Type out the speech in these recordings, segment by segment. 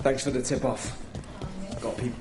Thanks for the tip-off. Got people.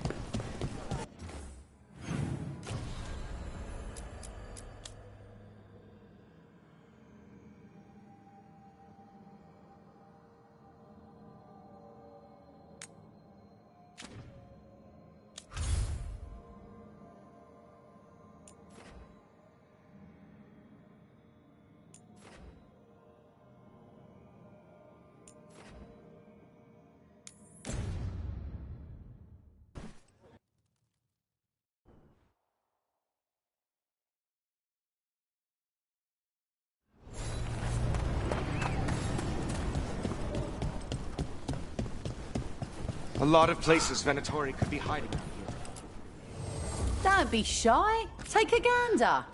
A lot of places Venatori could be hiding out here. Don't be shy. Take a gander.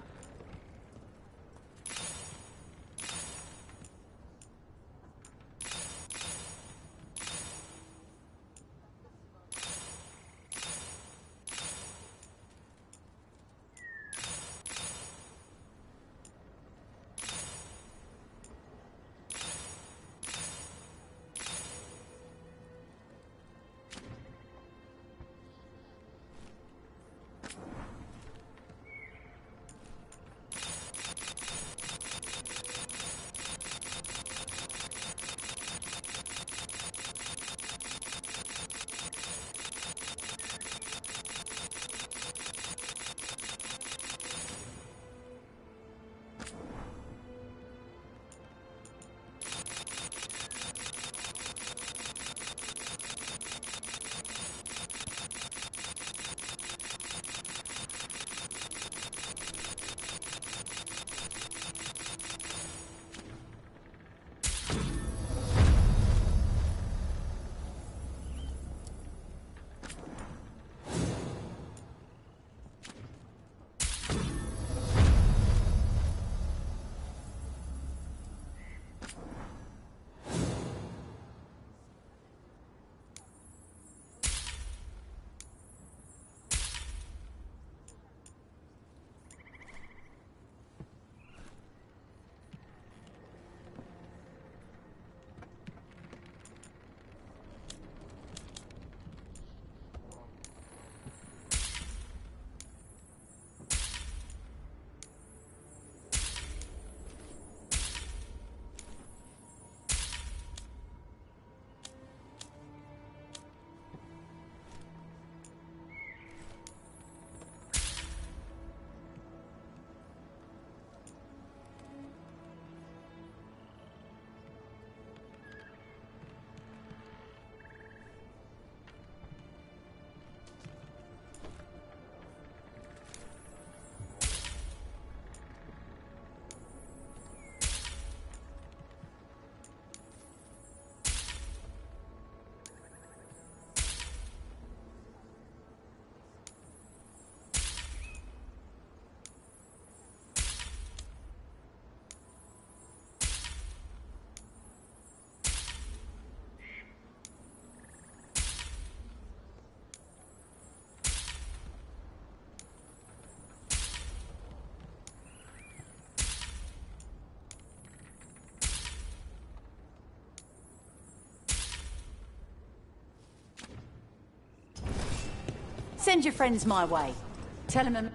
Send your friends my way. Tell them...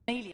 Amelia.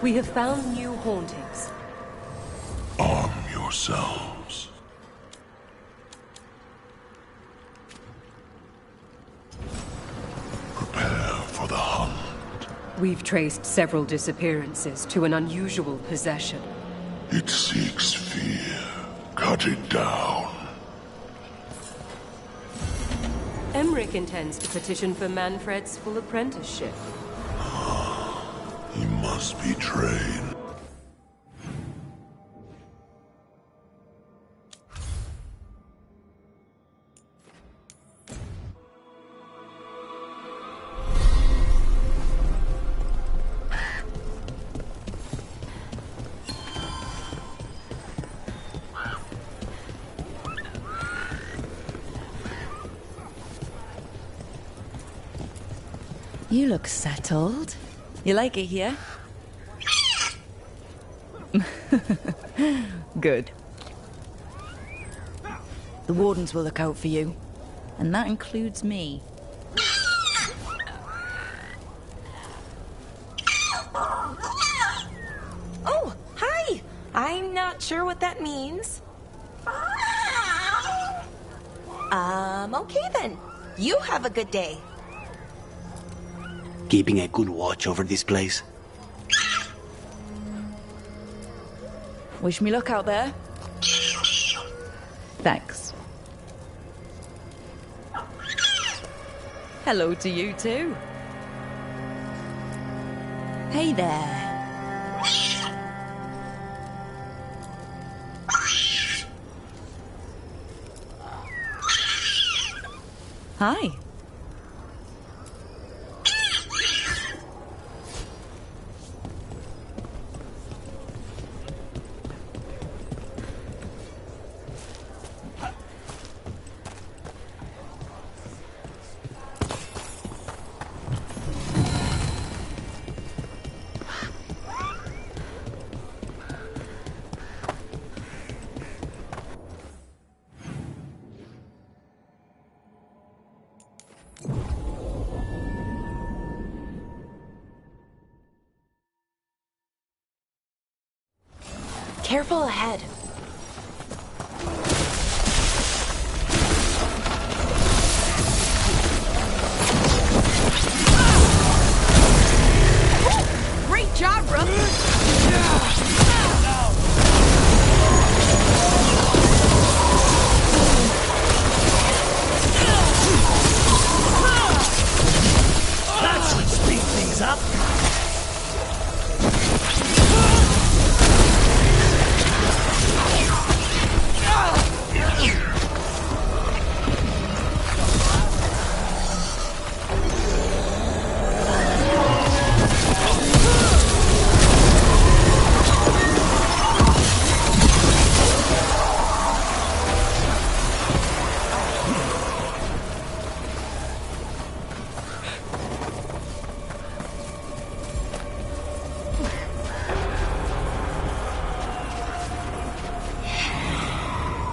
We have found new hauntings. yourselves. Prepare for the hunt. We've traced several disappearances to an unusual possession. It seeks fear. Cut it down. Emmerich intends to petition for Manfred's full apprenticeship. He must be trained. You look settled. You like it here? Good. The wardens will look out for you, and that includes me. Oh, hi! I'm not sure what that means. Okay then. You have a good day. Keeping a good watch over this place. Wish me luck out there. Thanks. Hello to you too. Hey there. Hi. Careful ahead. Great job, Ruff. That should speed things up.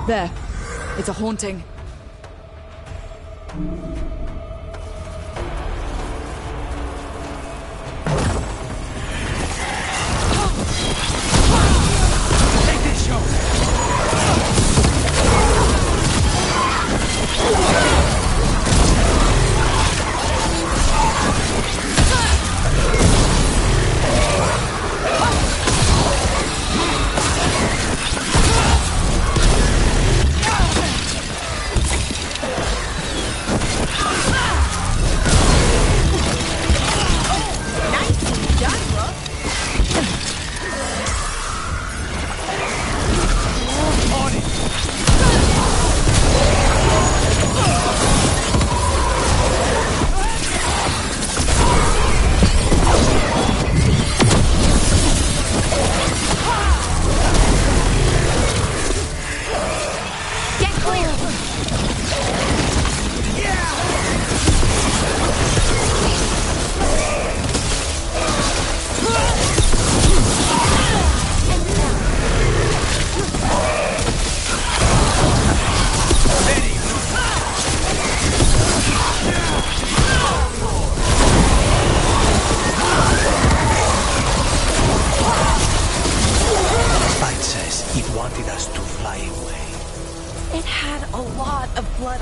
There. It's a haunting. Take this shot.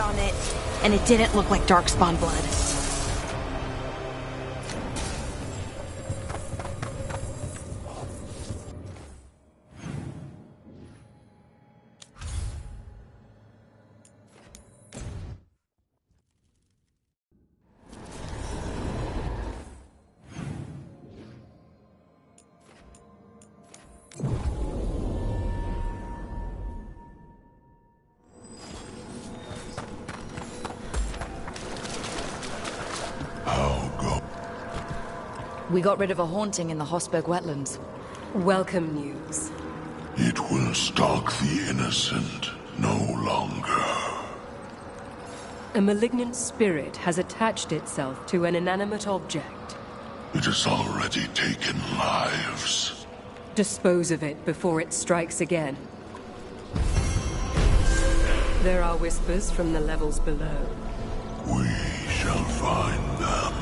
on it, and it didn't look like Darkspawn blood. We got rid of a haunting in the Hosberg wetlands. Welcome news. It will stalk the innocent no longer. A malignant spirit has attached itself to an inanimate object. It has already taken lives. Dispose of it before it strikes again. There are whispers from the levels below. We shall find them.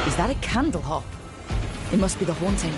Is that a candle hop? It must be the haunting.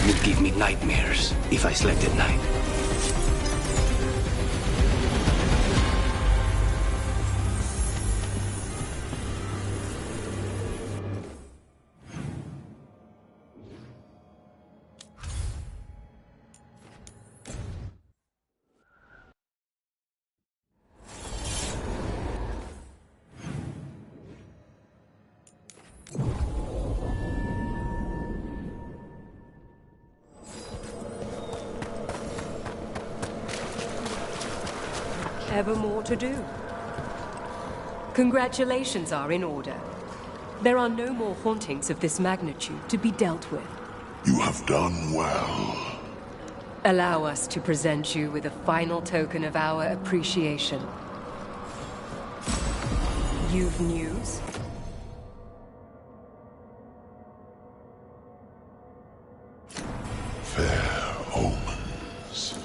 Would give me nightmares if I slept at night. ever more to do. Congratulations are in order. There are no more hauntings of this magnitude to be dealt with. You have done well. Allow us to present you with a final token of our appreciation. You've news? Fair omens.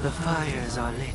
The fires are lit.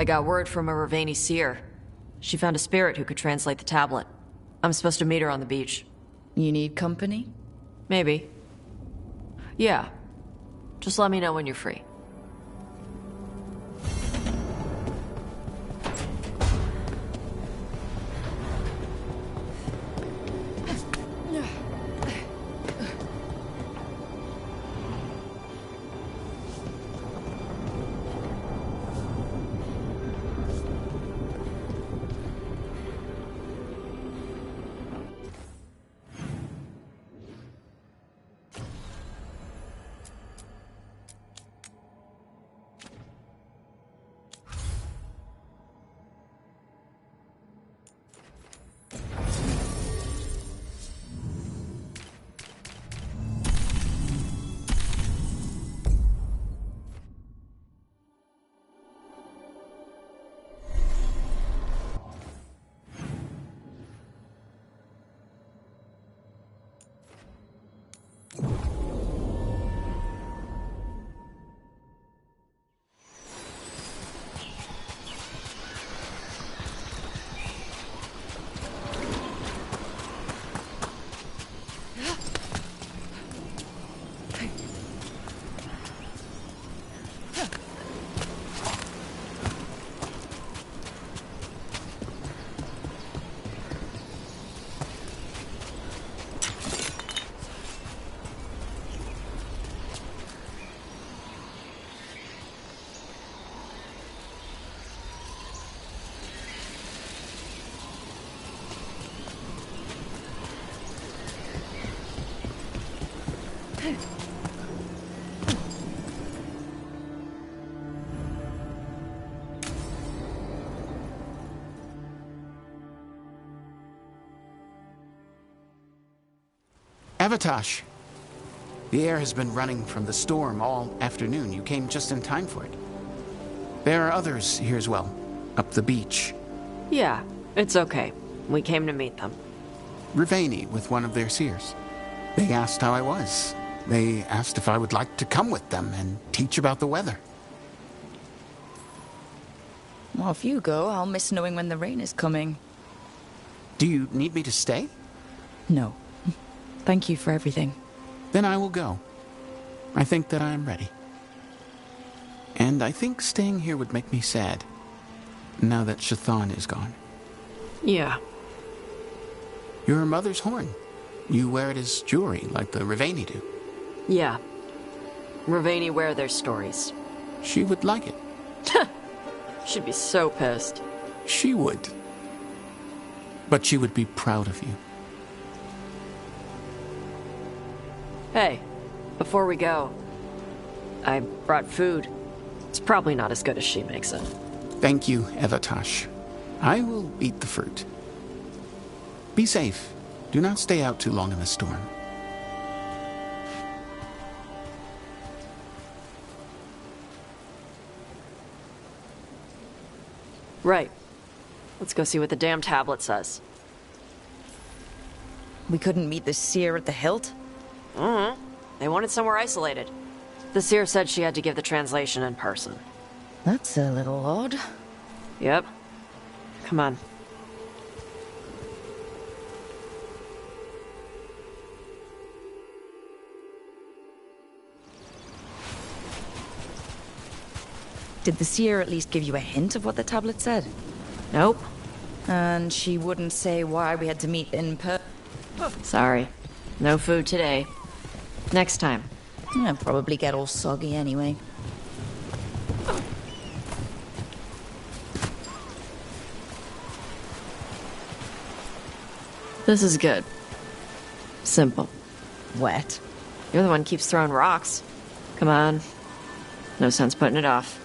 I got word from a Ravani seer. She found a spirit who could translate the tablet. I'm supposed to meet her on the beach. You need company? Maybe. Yeah. Just let me know when you're free. Avatosh! The air has been running from the storm all afternoon. You came just in time for it. There are others here as well, up the beach. Yeah, it's okay. We came to meet them. Ravani with one of their seers. They asked how I was. They asked if I would like to come with them and teach about the weather. Well, if you go, I'll miss knowing when the rain is coming. Do you need me to stay? No. Thank you for everything. Then I will go. I think that I am ready. And I think staying here would make me sad, now that Shathan is gone. Yeah. Your mother's horn. You wear it as jewelry, like the Ravani do. Yeah. Ravani wear their stories. She would like it. She'd be so pissed. She would. But she would be proud of you. Hey, before we go, I brought food. It's probably not as good as she makes it. Thank you, Avatosh. I will eat the fruit. Be safe. Do not stay out too long in the storm. Right. Let's go see what the damn tablet says. We couldn't meet the seer at the hilt? Mm-hmm. They wanted somewhere isolated. The seer said she had to give the translation in person. That's a little odd. Yep. Come on. Did the seer at least give you a hint of what the tablet said? Nope. And she wouldn't say why we had to meet in Sorry. No food today. Next time. I'll probably get all soggy anyway. This is good. Simple. Wet. You're the one who keeps throwing rocks. Come on. No sense putting it off.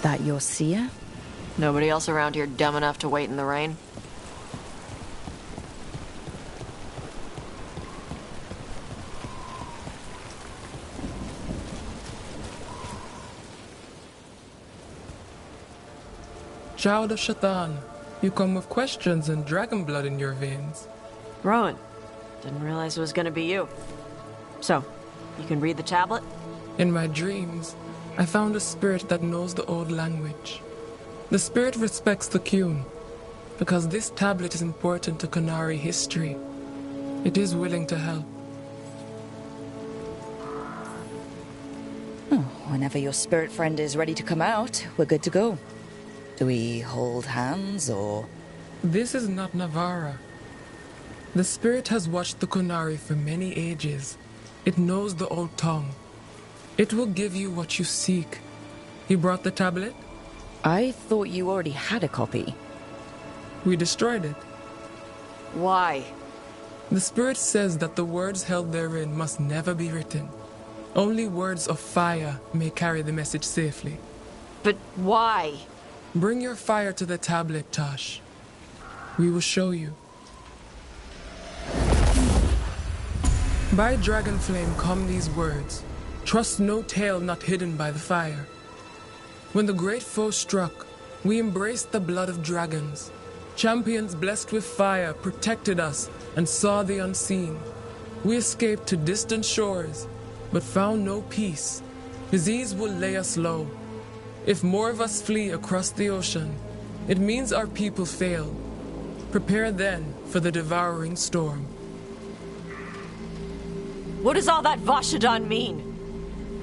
That your seer? Nobody else around here dumb enough to wait in the rain? Child of Shathan, You come with questions and dragon blood in your veins. Rowan, didn't realize it was gonna be you. So, you can read the tablet? In my dreams, I found a spirit that knows the old language. The spirit respects the Qun, because this tablet is important to Qunari history. It is willing to help. Whenever your spirit friend is ready to come out, we're good to go. Do we hold hands, or...? This is not Navara. The spirit has watched the Qunari for many ages. It knows the old tongue. It will give you what you seek. You brought the tablet? I thought you already had a copy. We destroyed it. Why? The spirit says that the words held therein must never be written. Only words of fire may carry the message safely. But why? Bring your fire to the tablet, Tosh. We will show you. By dragon flame come these words. Trust no tale not hidden by the fire. When the great foe struck, we embraced the blood of dragons. Champions blessed with fire protected us and saw the unseen. We escaped to distant shores, but found no peace. Disease will lay us low. If more of us flee across the ocean, it means our people fail. Prepare then for the devouring storm. What does all that Vashadan mean?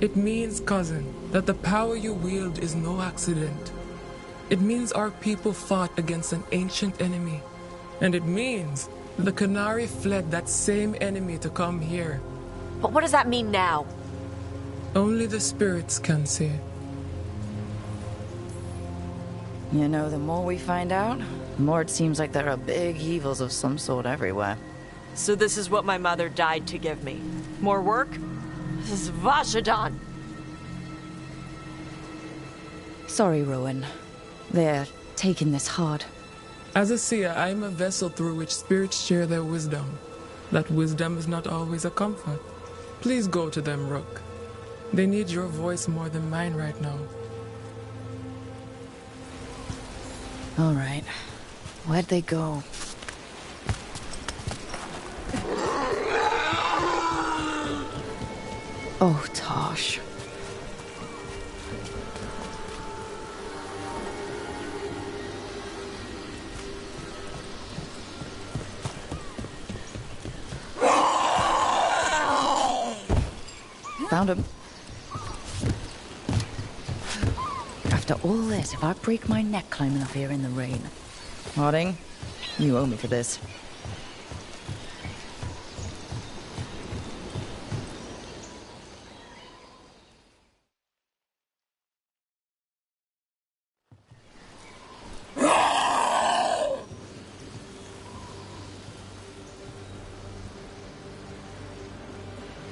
It means, cousin, that the power you wield is no accident. It means our people fought against an ancient enemy. And it means the Qunari fled that same enemy to come here. But what does that mean now? Only the spirits can say. You know, the more we find out, the more it seems like there are big evils of some sort everywhere. So this is what my mother died to give me. More work? This is Vashadan. Sorry, Rowan. They're taking this hard. As a seer, I am a vessel through which spirits share their wisdom. That wisdom is not always a comfort. Please go to them, Rook. They need your voice more than mine right now. All right. Where'd they go? Oh, Tosh. Found him. After all this, if I break my neck climbing up here in the rain. Harding, you owe me for this.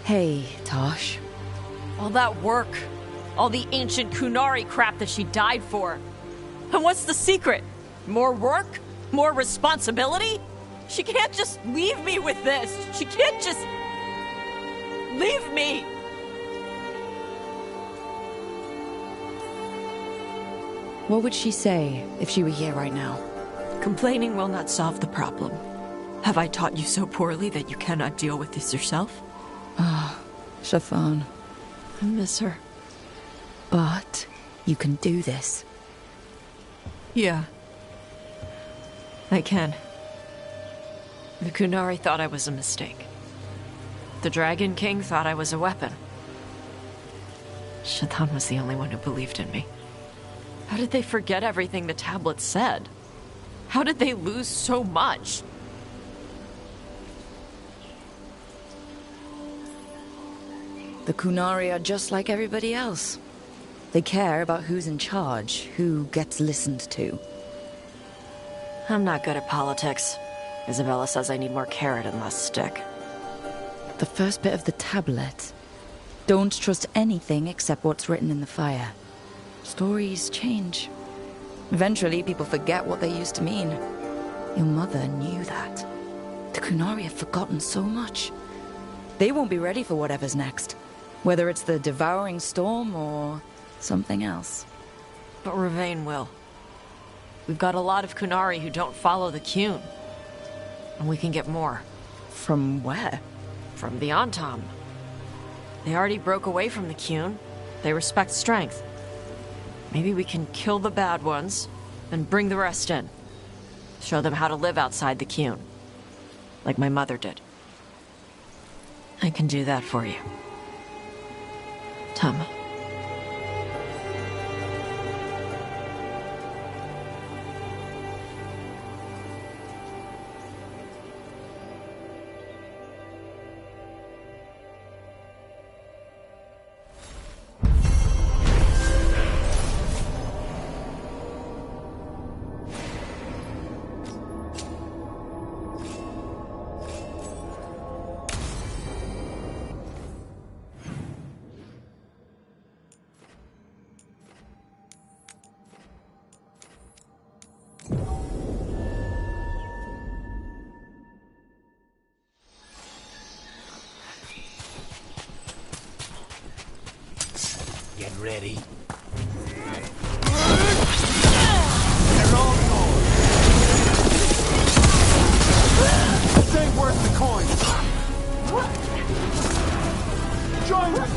Hey, Tosh. All that work. All the ancient Qunari crap that she died for. And what's the secret? More work? More responsibility? She can't just leave me with this. She can't just... leave me. What would she say if she were here right now? Complaining will not solve the problem. Have I taught you so poorly that you cannot deal with this yourself? Ah, Shafan. I miss her. But you can do this. Yeah. I can. The Qunari thought I was a mistake. The Dragon King thought I was a weapon. Shaitan was the only one who believed in me. How did they forget everything the tablet said? How did they lose so much? The Qunari are just like everybody else. They care about who's in charge, who gets listened to. I'm not good at politics. Isabella says I need more carrot and less stick. The first bit of the tablet. Don't trust anything except what's written in the fire. Stories change. Eventually, people forget what they used to mean. Your mother knew that. The Qunari have forgotten so much. They won't be ready for whatever's next. Whether it's the devouring storm or something else. But Ravain will. We've got a lot of Kunari who don't follow the Qun. And we can get more. From where? From the Antam. They already broke away from the Qun. They respect strength. Maybe we can kill the bad ones, and bring the rest in. Show them how to live outside the Qun. Like my mother did. I can do that for you. Tama. Get ready. They're all gone. This ain't worth the coin. Join us.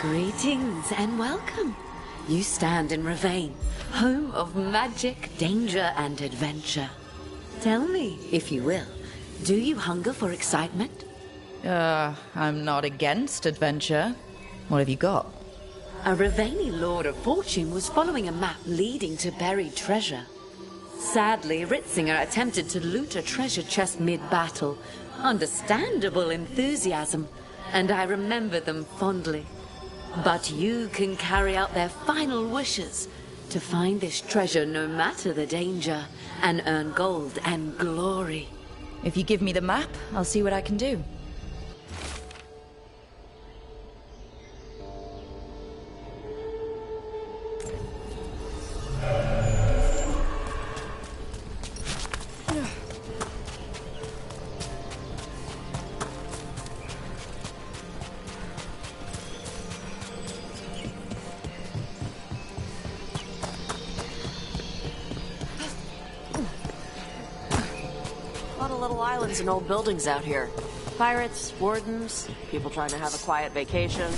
Greetings and welcome. You stand in Ravane, home of magic, danger, and adventure. Tell me, if you will, do you hunger for excitement? I'm not against adventure. What have you got? A Ravani Lord of Fortune was following a map leading to buried treasure. Sadly, Ritzinger attempted to loot a treasure chest mid-battle. Understandable enthusiasm, and I remember them fondly. But you can carry out their final wishes to find this treasure no matter the danger, and earn gold and glory. If you give me the map, I'll see what I can do. And old buildings out here. Pirates, wardens, people trying to have a quiet vacation.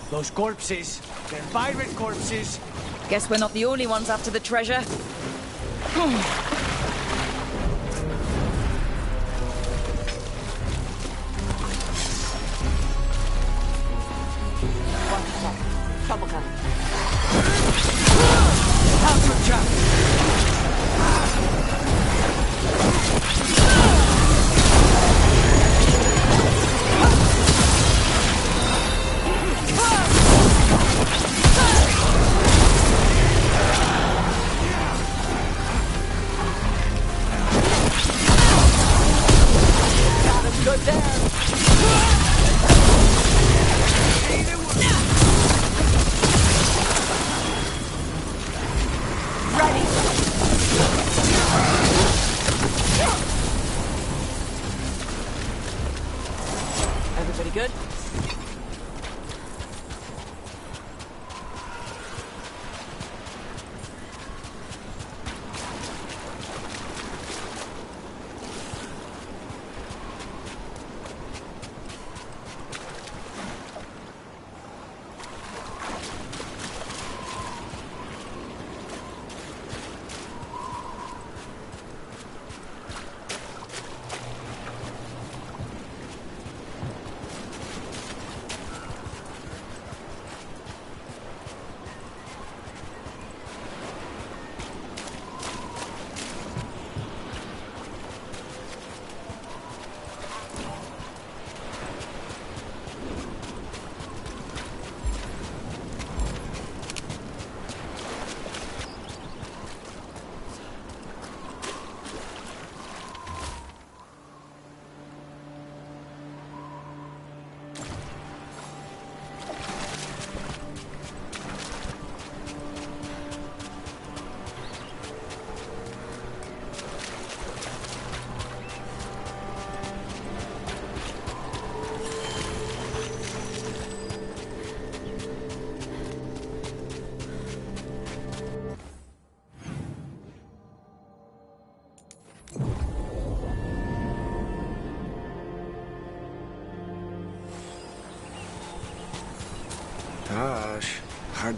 Those corpses, they're pirate corpses. Guess we're not the only ones after the treasure. Trouble coming.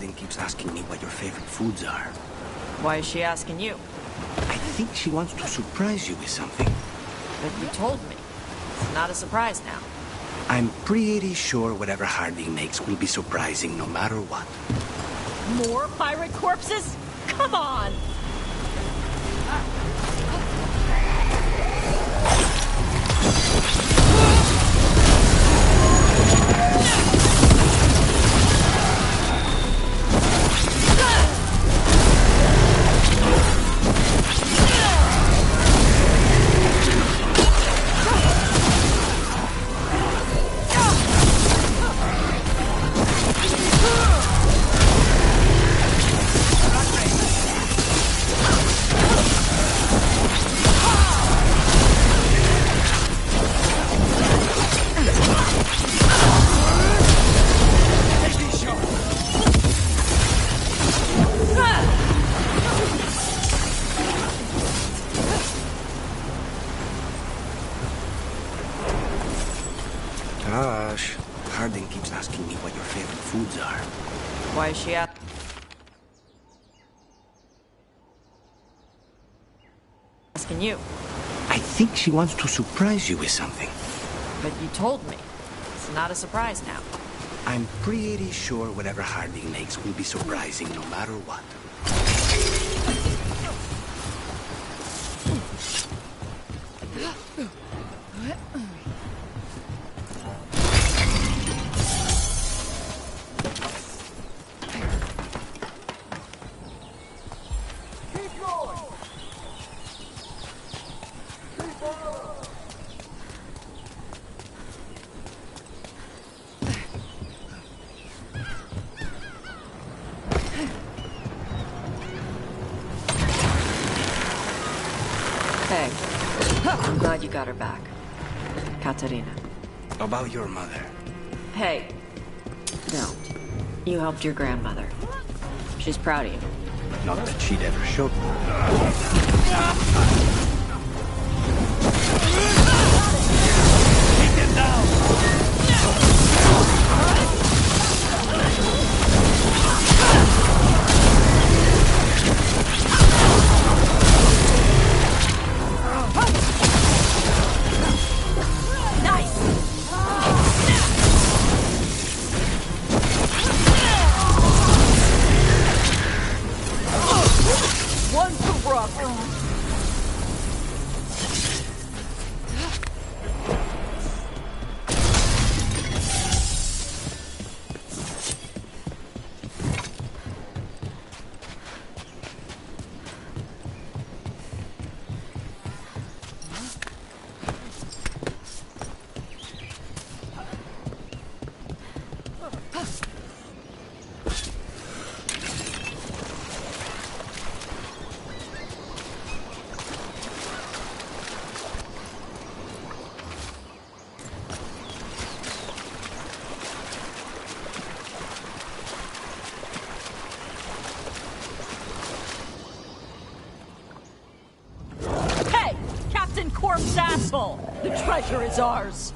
Harding keeps asking me what your favorite foods are. Why is she asking you? I think she wants to surprise you with something. But you told me. It's not a surprise now. I'm pretty sure whatever Harding makes will be surprising no matter what. More pirate corpses? Come on! Gosh, Harding keeps asking me what your favorite foods are. Why is she asking you? I think she wants to surprise you with something. But you told me. It's not a surprise now. I'm pretty sure whatever Harding makes will be surprising no matter what. Hey, I'm glad you got her back. Katarina. About your mother. Hey, don't. You helped your grandmother. She's proud of you. Not that she'd ever showed me. Take him down! One for Rook. Corpse asshole! The treasure is ours!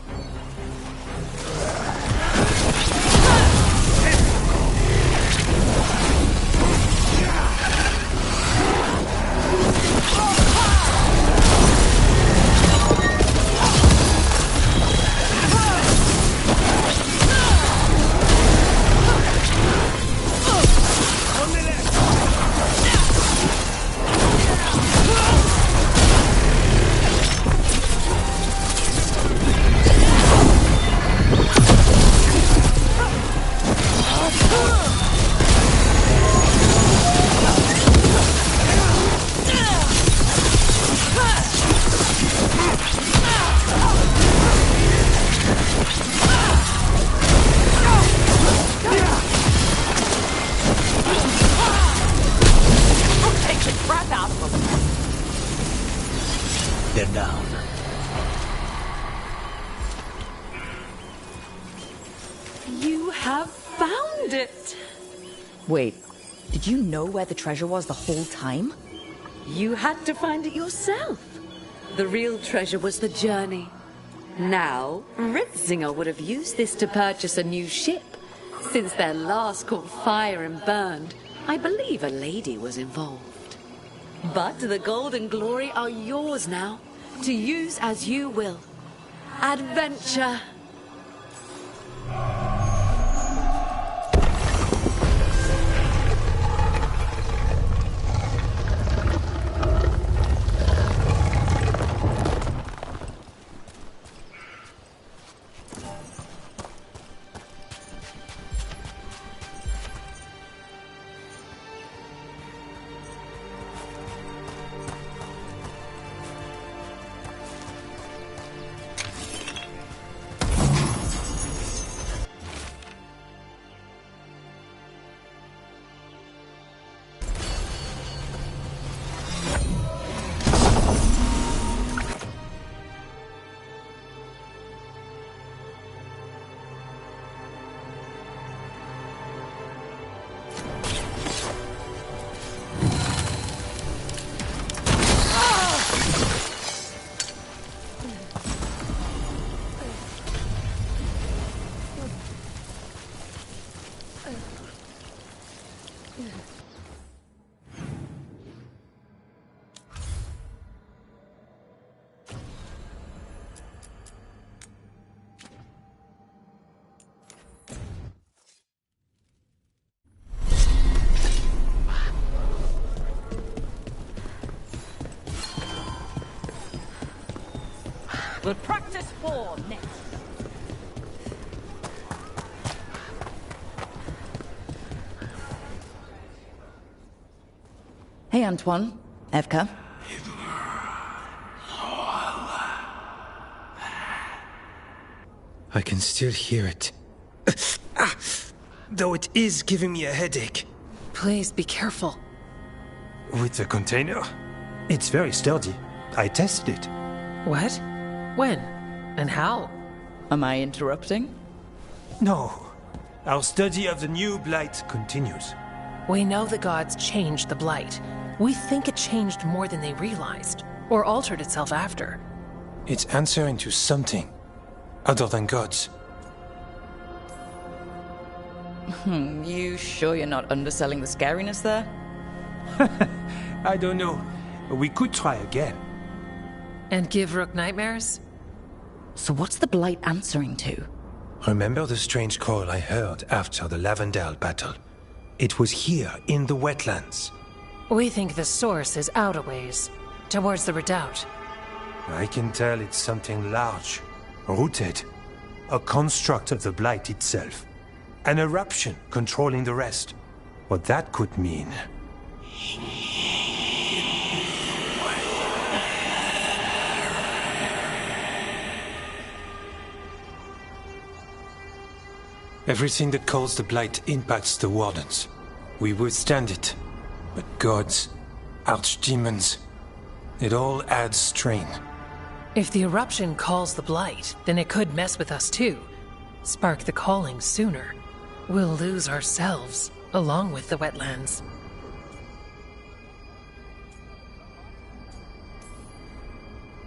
They're down. You have found it! Wait, did you know where the treasure was the whole time? You had to find it yourself. The real treasure was the journey. Now, Ritzinger would have used this to purchase a new ship, Since their last caught fire and burned, I believe a lady was involved. But the gold and glory are yours now, to use as you will. Adventure! We'll practice for next. Hey, Antoine. Evka. I can still hear it. Though it is giving me a headache. Please be careful. With the container? It's very sturdy. I tested it. What? When? And how? Am I interrupting? No. Our study of the new blight continues. We know the gods changed the blight. We think it changed more than they realized, or altered itself after. It's answering to something other than gods. You sure you're not underselling the scariness there? I don't know. We could try again. And give Rook nightmares? So what's the blight answering to? Remember the strange call I heard after the Lavendale battle? It was here, in the wetlands. We think the source is out a ways, towards the redoubt. I can tell it's something large, rooted. A construct of the blight itself. An eruption controlling the rest. What that could mean. Everything that calls the blight impacts the Wardens. We withstand it. But gods, archdemons, it all adds strain. If the eruption calls the blight, then it could mess with us too. Spark the calling sooner. We'll lose ourselves, along with the wetlands.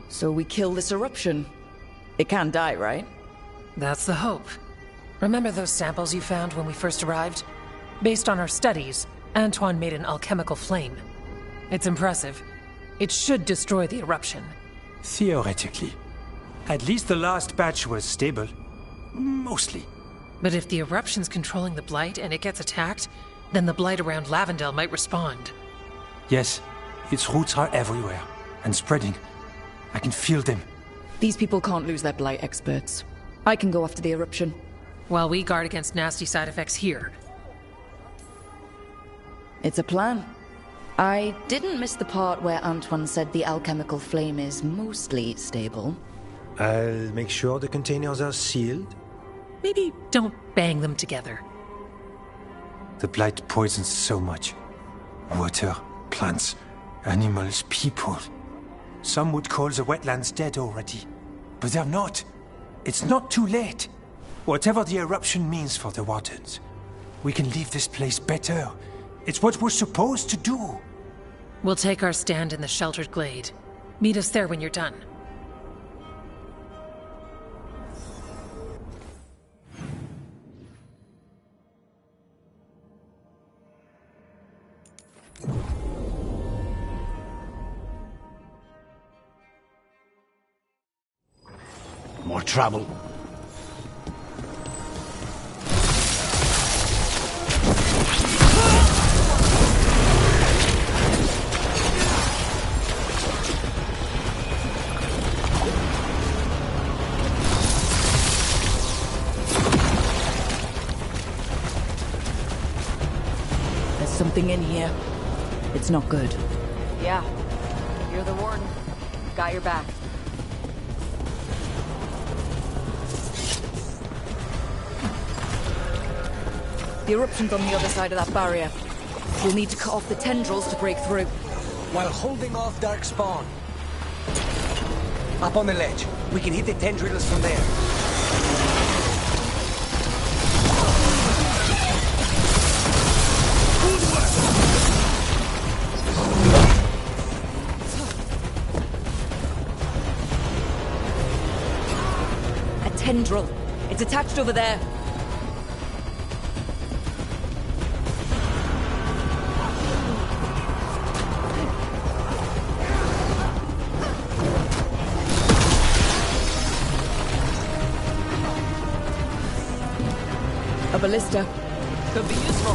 So we kill this eruption. It can't die, right? That's the hope. Remember those samples you found when we first arrived? Based on our studies, Antoine made an alchemical flame. It's impressive. It should destroy the eruption. Theoretically. At least the last batch was stable. Mostly. But if the eruption's controlling the blight and it gets attacked, then the blight around Lavendale might respond. Yes, its roots are everywhere. And spreading. I can feel them. These people can't lose their blight experts. I can go after the eruption. While we guard against nasty side effects here. It's a plan. I didn't miss the part where Antoine said the alchemical flame is mostly stable. I'll make sure the containers are sealed. Maybe don't bang them together. The blight poisons so much. Water, plants, animals, people. Some would call the wetlands dead already. But they're not. It's not too late. Whatever the eruption means for the Wardens, we can leave this place better. It's what we're supposed to do. We'll take our stand in the sheltered glade. Meet us there when you're done. More trouble. There's something in here. It's not good. Yeah. You're the warden. Got your back. The eruption's on the other side of that barrier. We'll need to cut off the tendrils to break through. While holding off Dark Spawn. Up on the ledge. We can hit the tendrils from there. A tendril. It's attached over there. A ballista. Could be useful.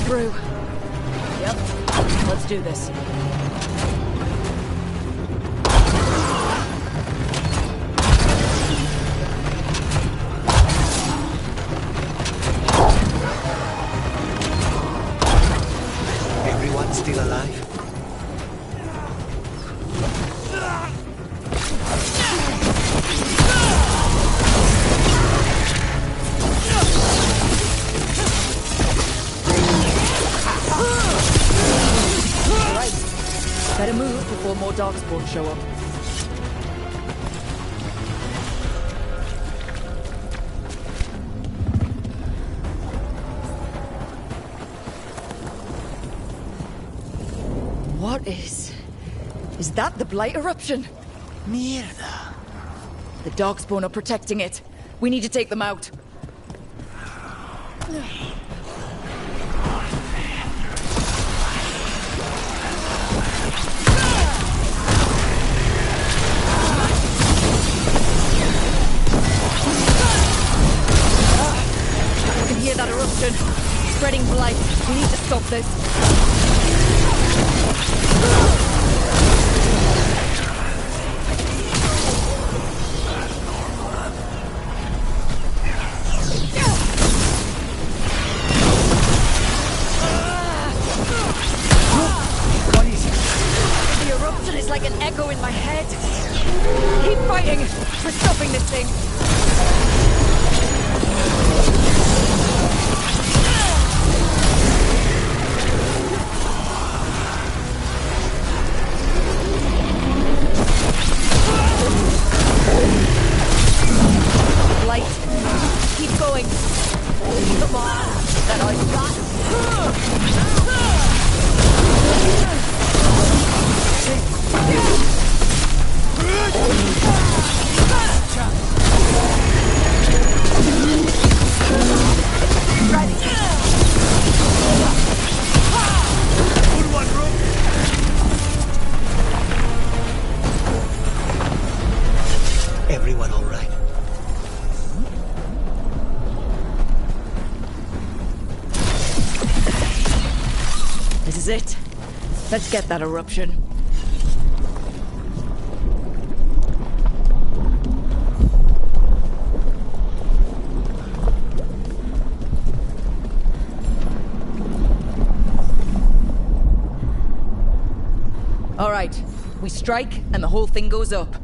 Through. Yep. Let's do this. Everyone still alive? Better move before more darkspawn show up. What is... Is that the Blight eruption? Mierda. The darkspawn are protecting it. We need to take them out. I can hear that eruption. Spreading blight. We need to stop this. What is it? The eruption is like an echo in my head. Keep fighting. We're stopping this thing. Light. Keep going. Come on. That all you got? Everyone all right? This is it. Let's get that eruption. All right. We strike, and the whole thing goes up.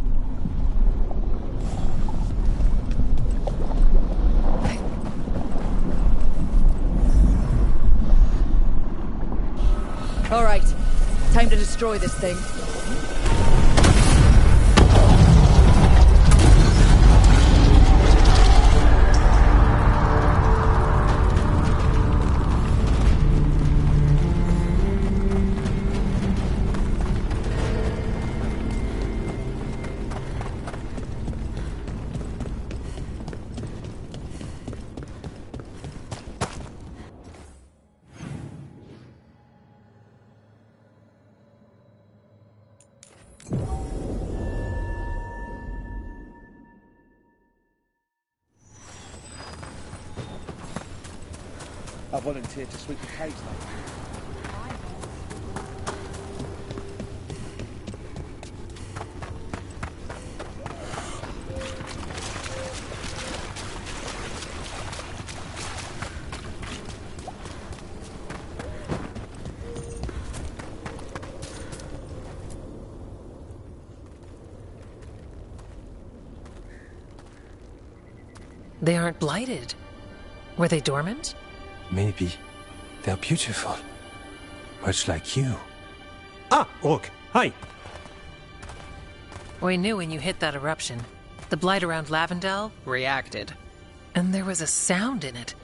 All right. Time to destroy this thing. I volunteered to sweep the caves, mate. They aren't blighted. Were they dormant? Maybe. They're beautiful. Much like you. Ah, Rook, hi! We knew when you hit that eruption. The blight around Lavendel reacted. And there was a sound in it.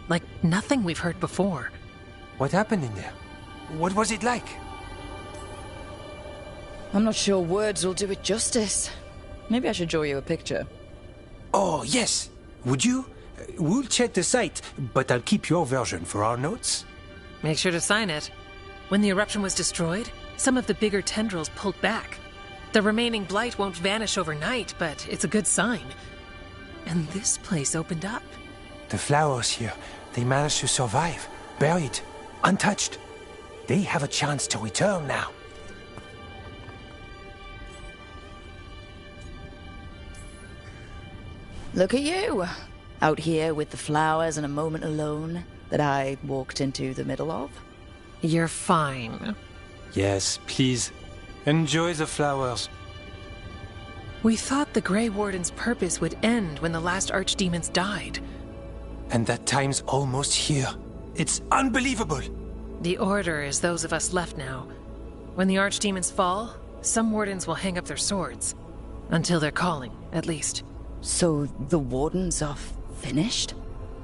Like nothing we've heard before. What happened in there? What was it like? I'm not sure words will do it justice. Maybe I should draw you a picture. Oh, yes! Would you? We'll check the site, but I'll keep your version for our notes. Make sure to sign it. When the eruption was destroyed, some of the bigger tendrils pulled back. The remaining blight won't vanish overnight, but it's a good sign. And this place opened up. The flowers here, they managed to survive, buried, untouched. They have a chance to return now. Look at you, out here with the flowers and a moment alone that I walked into the middle of. You're fine. Yes, please. Enjoy the flowers. We thought the Grey Warden's purpose would end when the last archdemons died. And that time's almost here. It's unbelievable. The Order is those of us left now. When the archdemons fall, some wardens will hang up their swords. Until they're calling, at least. So the wardens are finished?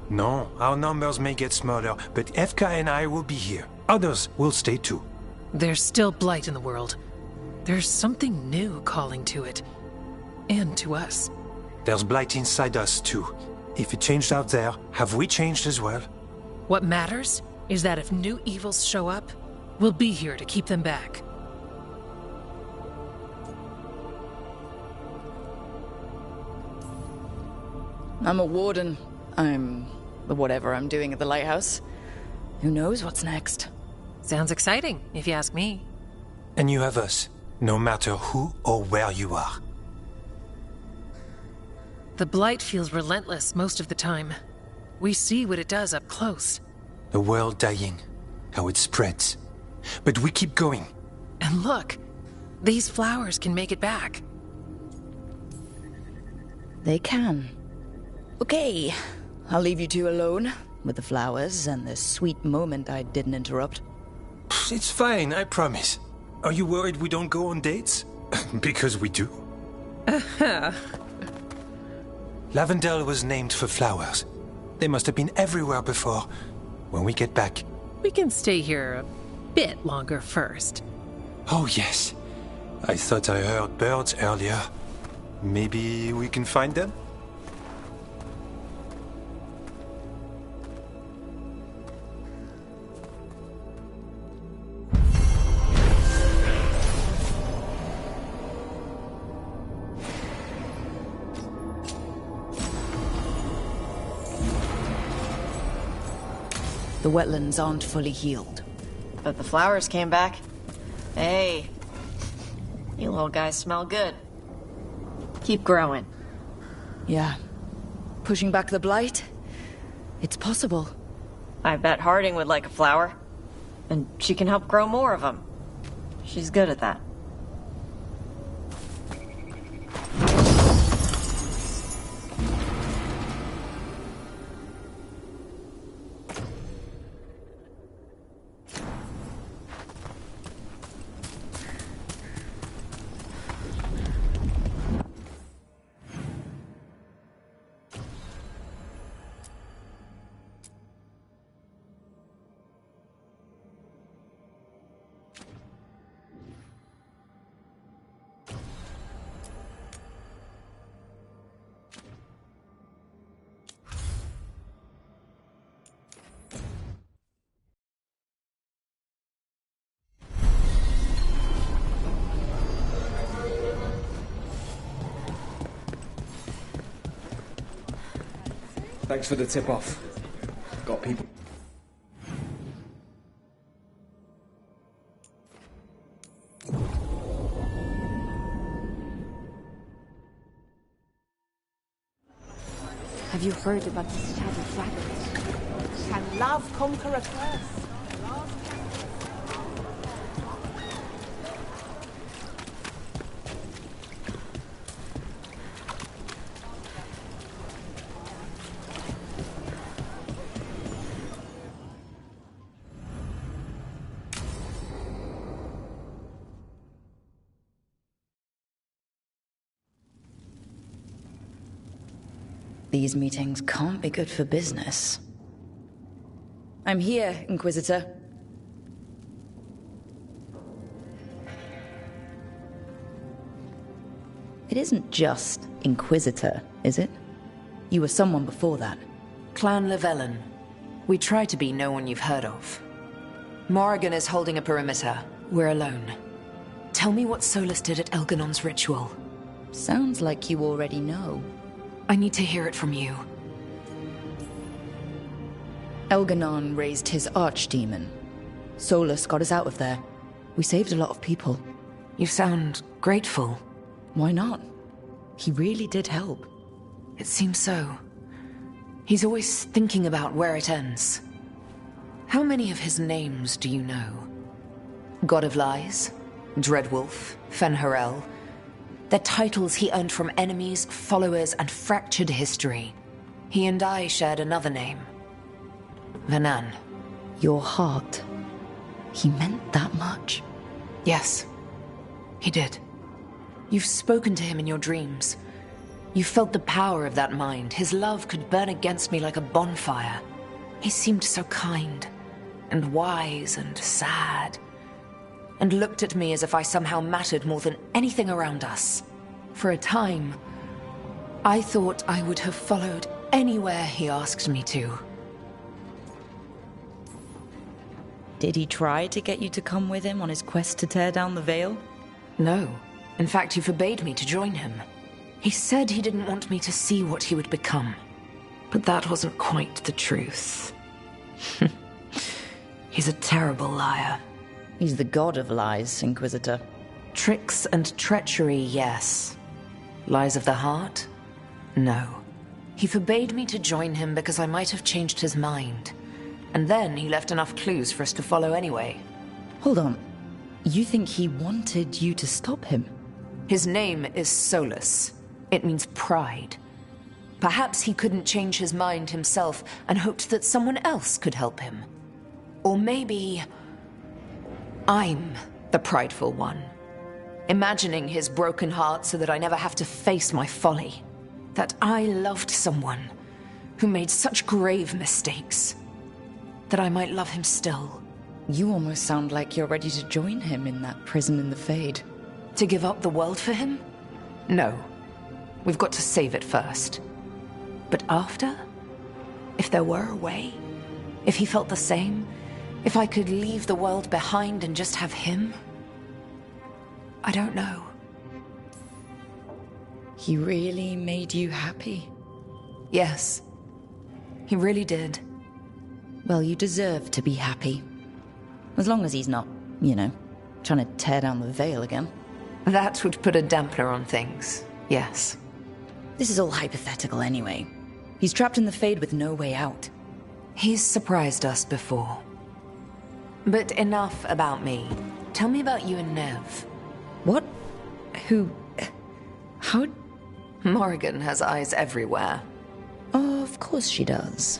No, our numbers may get smaller, but Efka and I will be here. Others will stay too. There's still blight in the world. There's something new calling to it. And to us. There's blight inside us too. If it changed out there, have we changed as well? What matters is that if new evils show up, we'll be here to keep them back. I'm a warden. I'm whatever I'm doing at the lighthouse. Who knows what's next? Sounds exciting, if you ask me. And you have us, no matter who or where you are. The blight feels relentless most of the time. We see what it does up close. The world dying, how it spreads. But we keep going. And look, these flowers can make it back. They can. Okay, I'll leave you two alone with the flowers and the sweet moment I didn't interrupt. It's fine, I promise. Are you worried we don't go on dates? Because we do. Lavendel was named for flowers. They must have been everywhere before. When we get back... We can stay here a bit longer first. Oh, yes. I thought I heard birds earlier. Maybe we can find them? The wetlands aren't fully healed. But the flowers came back. Hey, you little guys smell good. Keep growing. Yeah. Pushing back the blight? It's possible. I bet Harding would like a flower. And she can help grow more of them. She's good at that. Thanks for the tip-off. Got people... Have you heard about the shadow dragons? Can love conquer a curse? These meetings can't be good for business. I'm here, Inquisitor. It isn't just Inquisitor, is it? You were someone before that. Clan Llewellyn. We try to be no one you've heard of. Morrigan is holding a perimeter. We're alone. Tell me what Solus did at Elganon's ritual. Sounds like you already know. I need to hear it from you. Elganon raised his archdemon. Solus got us out of there. We saved a lot of people. You sound grateful. Why not? He really did help. It seems so. He's always thinking about where it ends. How many of his names do you know? God of Lies, Dreadwolf, Fen'Harel. They're titles he earned from enemies, followers, and fractured history. He and I shared another name. Vanan. Your heart. He meant that much? Yes, he did. You've spoken to him in your dreams. You felt the power of that mind. His love could burn against me like a bonfire. He seemed so kind, and wise, and sad, and looked at me as if I somehow mattered more than anything around us. For a time, I thought I would have followed anywhere he asked me to. Did he try to get you to come with him on his quest to tear down the Veil? No. In fact, he forbade me to join him. He said he didn't want me to see what he would become. But that wasn't quite the truth. He's a terrible liar. He's the god of lies, Inquisitor. Tricks and treachery, yes. Lies of the heart? No. He forbade me to join him because I might have changed his mind. And then he left enough clues for us to follow anyway. Hold on. You think he wanted you to stop him? His name is Solus. It means pride. Perhaps he couldn't change his mind himself and hoped that someone else could help him. Or maybe I'm the prideful one, imagining his broken heart so that I never have to face my folly. That I loved someone who made such grave mistakes, that I might love him still. You almost sound like you're ready to join him in that prison in the Fade. To give up the world for him? No. We've got to save it first. But after? If there were a way? If he felt the same? If I could leave the world behind and just have him? I don't know. He really made you happy? Yes. He really did. Well, you deserve to be happy. As long as he's not, you know, trying to tear down the Veil again. That would put a dampener on things, yes. This is all hypothetical anyway. He's trapped in the Fade with no way out. He's surprised us before. But enough about me. Tell me about you and Nev. What? Who? How? Morrigan has eyes everywhere. Oh, of course she does.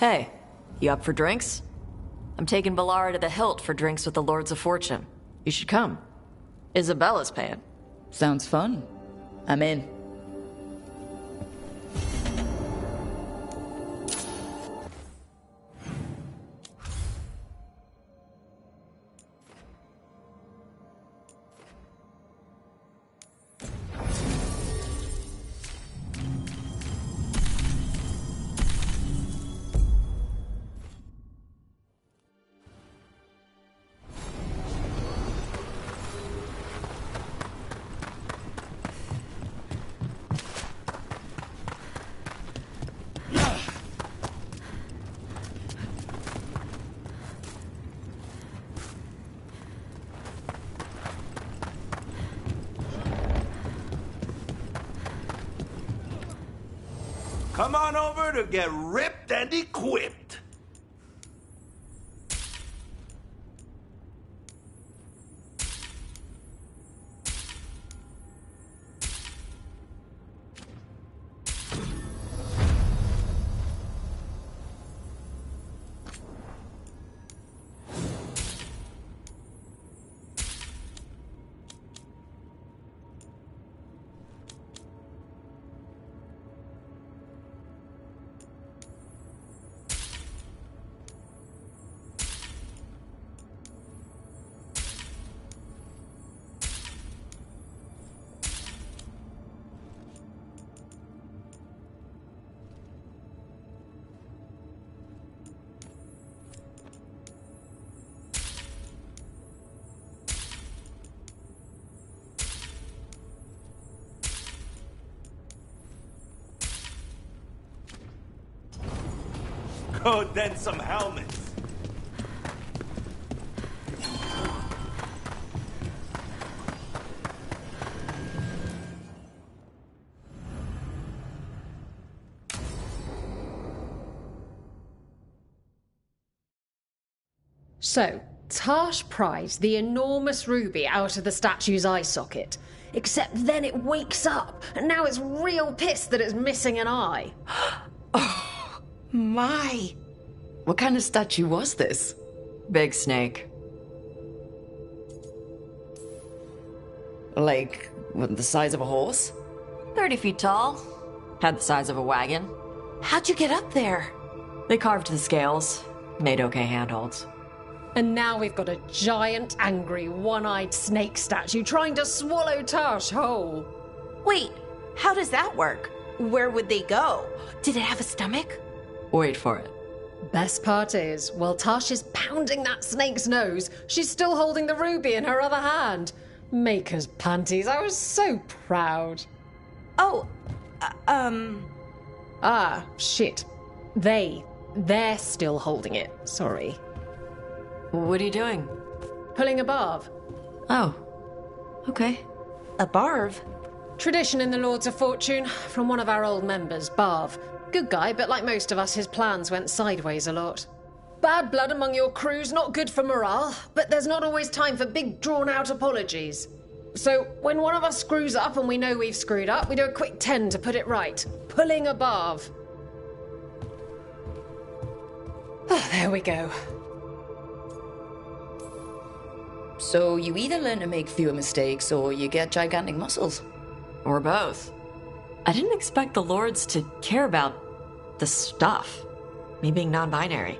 Hey, you up for drinks? I'm taking Valara to the Hilt for drinks with the Lords of Fortune. You should come. Isabella's paying. Sounds fun. I'm in. Come on over to get ripped and equipped. Oh, then some helmets. So, Tarsh pries the enormous ruby out of the statue's eye socket. Except then it wakes up, and now it's real pissed that it's missing an eye. My. What kind of statue was this? Big snake. Like, what, the size of a horse? 30 feet tall. Had the size of a wagon. How'd you get up there? They carved the scales. Made okay handholds. And now we've got a giant, angry, one-eyed snake statue trying to swallow Tarsh whole. Wait, how does that work? Where would they go? Did it have a stomach? Wait for it. Best part is, while Tarsh is pounding that snake's nose, she's still holding the ruby in her other hand. Maker's panties, I was so proud. Oh, Ah, shit. They're still holding it, sorry. What are you doing? Pulling a barb. Oh, okay. A barb? Tradition in the Lords of Fortune, from one of our old members, Barv. Good guy, but like most of us, his plans went sideways a lot. Bad blood among your crews, not good for morale, but there's not always time for big, drawn-out apologies. So, when one of us screws up and we know we've screwed up, we do a quick 10 to put it right. Pulling a Barv. Oh, there we go. So you either learn to make fewer mistakes or you get gigantic muscles. Or both. I didn't expect the Lords to care about the stuff. Me being non-binary.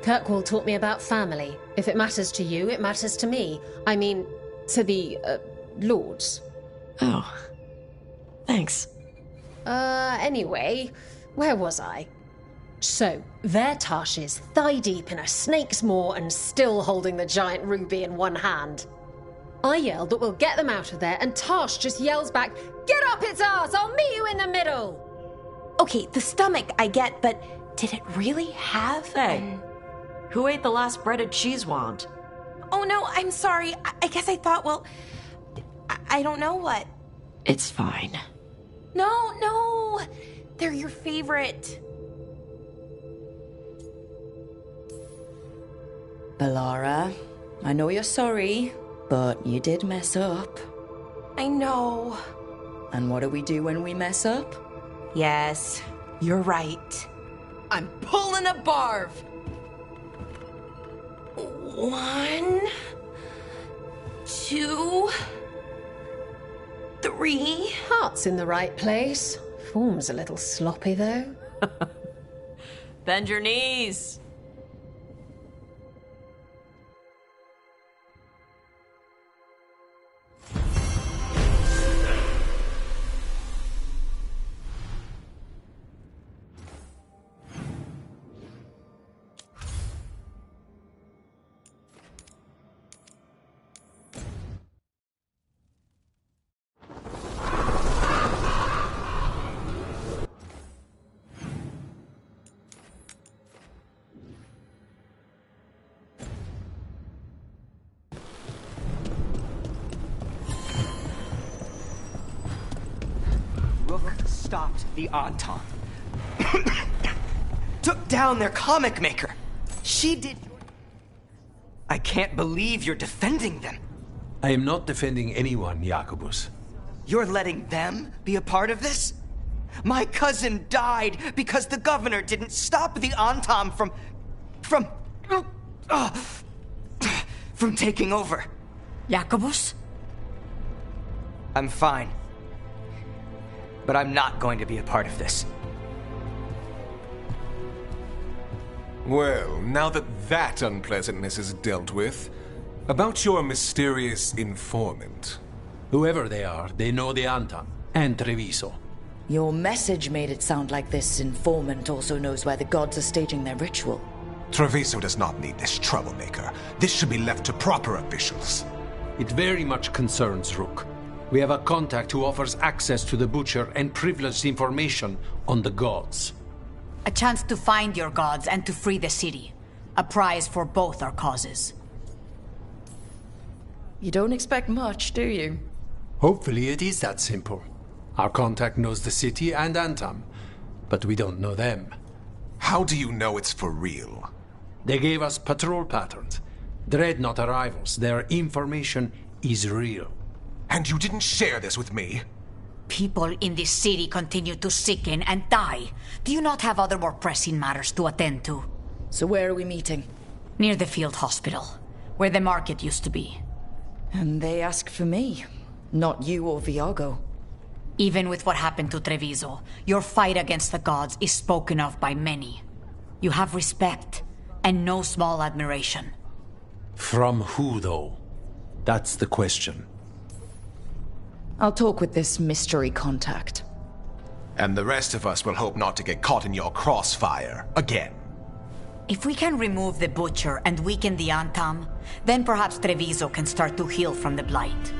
Kirkwall taught me about family. If it matters to you, it matters to me. I mean, to the, Lords. Oh. Thanks. Anyway, where was I? So, there Tarsh is, thigh-deep in a snake's maw and still holding the giant ruby in one hand. I yell that we'll get them out of there, and Tarsh just yells back, "Get up its arse! I'll meet you in the middle!" Okay, the stomach I get, but did it really have... Hey, who ate the last breaded cheese wand? Oh no, I'm sorry. I guess I thought, well... I don't know what. It's fine. No! They're your favorite. Valara, I know you're sorry, but you did mess up. I know. And what do we do when we mess up? Yes, you're right. I'm pulling a barv. 1, 2, 3. Heart's in the right place. Form's a little sloppy, though. Bend your knees. Stopped the Anton. Took down their comic maker. She did... I can't believe you're defending them. I am not defending anyone, Jacobus. You're letting them be a part of this? My cousin died because the governor didn't stop the Anton from taking over. Jacobus? I'm fine. But I'm not going to be a part of this. Well, now that unpleasantness is dealt with, about your mysterious informant. Whoever they are, they know the Anton and Treviso. Your message made it sound like this informant also knows where the gods are staging their ritual. Treviso does not need this troublemaker. This should be left to proper officials. It very much concerns Rook. We have a contact who offers access to the Butcher and privileged information on the gods. A chance to find your gods and to free the city. A prize for both our causes. You don't expect much, do you? Hopefully it is that simple. Our contact knows the city and Antam, but we don't know them. How do you know it's for real? They gave us patrol patterns. Dreadnought arrivals. Their information is real. And you didn't share this with me? People in this city continue to sicken and die. Do you not have other more pressing matters to attend to? So where are we meeting? Near the field hospital, where the market used to be. And they asked for me, not you or Viago. Even with what happened to Treviso, your fight against the gods is spoken of by many. You have respect, and no small admiration. From who, though? That's the question. I'll talk with this mystery contact. And the rest of us will hope not to get caught in your crossfire again. If we can remove the Butcher and weaken the Antam, then perhaps Treviso can start to heal from the blight.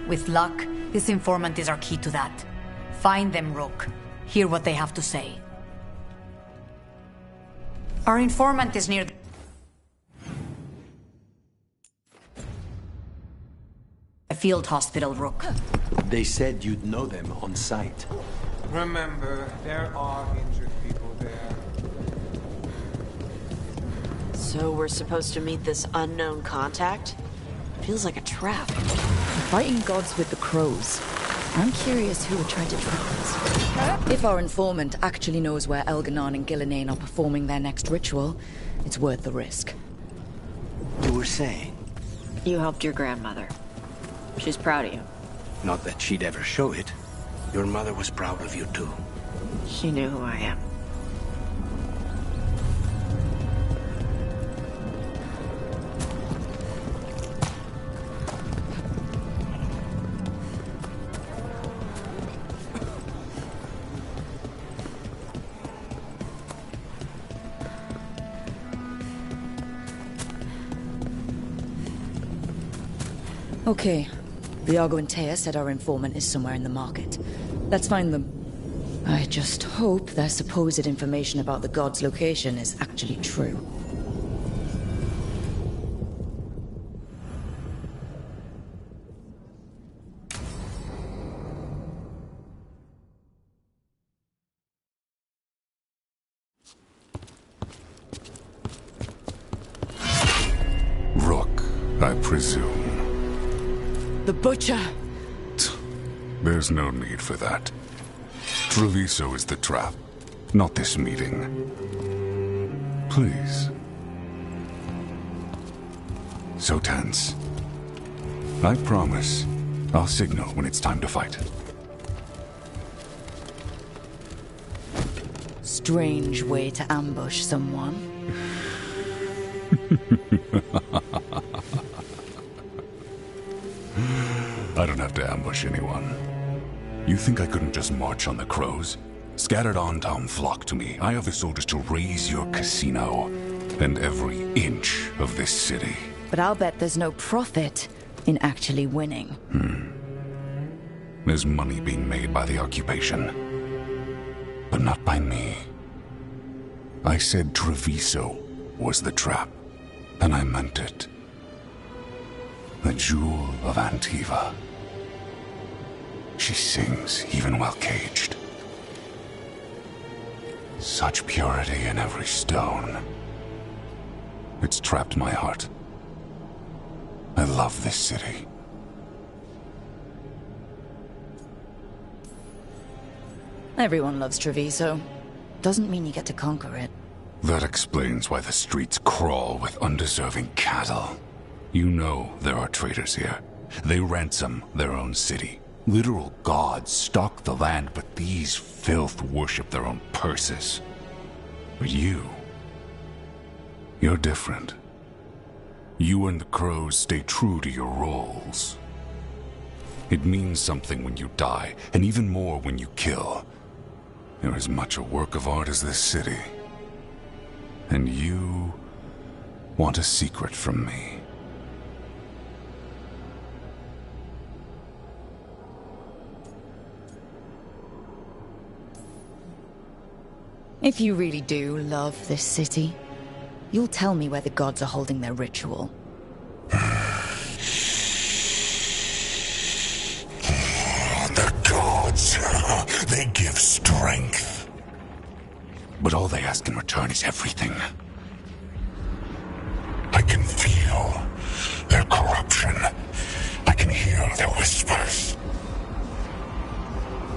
With luck, this informant is our key to that. Find them, Rook. Hear what they have to say. Our informant is near the field hospital, Rook. They said you'd know them on sight. Remember, there are injured people there. So we're supposed to meet this unknown contact? Feels like a trap. Fighting gods with the crows. I'm curious who would try to trap us. If our informant actually knows where Elganon and Gillinane are performing their next ritual, it's worth the risk. You were saying? You helped your grandmother. She's proud of you. Not that she'd ever show it. Your mother was proud of you, too. She knew who I am. Okay. Viago and Taya said our informant is somewhere in the market. Let's find them. I just hope their supposed information about the god's location is actually true. Rook, I presume. The Butcher! There's no need for that. Treviso is the trap. Not this meeting. Please. So tense. I promise, I'll signal when it's time to fight. Strange way to ambush someone. I don't have to ambush anyone. You think I couldn't just march on the crows? Scattered on-town flock to me. I have the soldiers to raise your casino and every inch of this city. But I'll bet there's no profit in actually winning. There's money being made by the occupation, but not by me. I said Treviso was the trap, and I meant it. The jewel of Antiva. She sings even while caged. Such purity in every stone. It's trapped my heart. I love this city. Everyone loves Treviso. Doesn't mean you get to conquer it. That explains why the streets crawl with undeserving cattle. You know there are traitors here. They ransom their own city. Literal gods stalk the land, but these filth worship their own purses. But you're different. You and the crows stay true to your roles. It means something when you die, and even more when you kill. You're as much a work of art as this city. And you want a secret from me. If you really do love this city, you'll tell me where the gods are holding their ritual. The gods, they give strength. But all they ask in return is everything. I can feel their corruption. I can hear their whispers.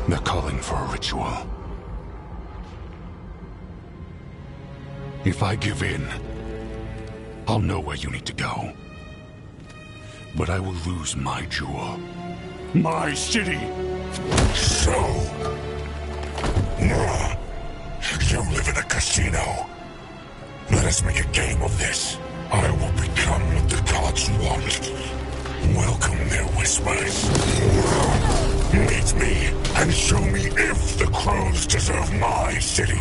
They're calling for a ritual. If I give in, I'll know where you need to go. But I will lose my jewel. My city! So... you live in a casino. Let us make a game of this. I will become what the gods want. Welcome their whispers. Meet me and show me if the crows deserve my city.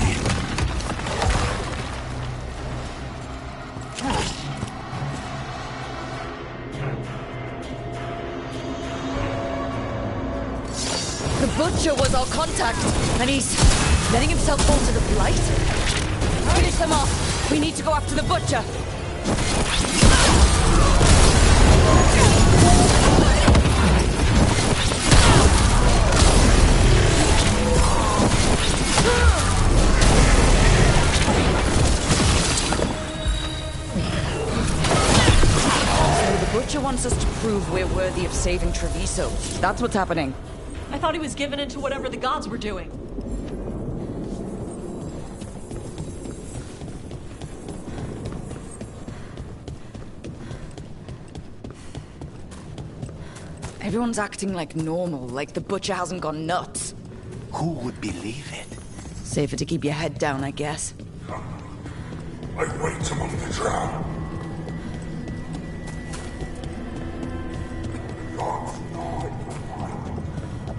The Butcher was our contact, and he's letting himself fall to the Blight? Finish them off! We need to go after the Butcher! So the Butcher wants us to prove we're worthy of saving Treviso. That's what's happening. I thought he was giving in to whatever the gods were doing. Everyone's acting like normal, like the Butcher hasn't gone nuts. Who would believe it? Safer to keep your head down, I guess. I wait among the drow.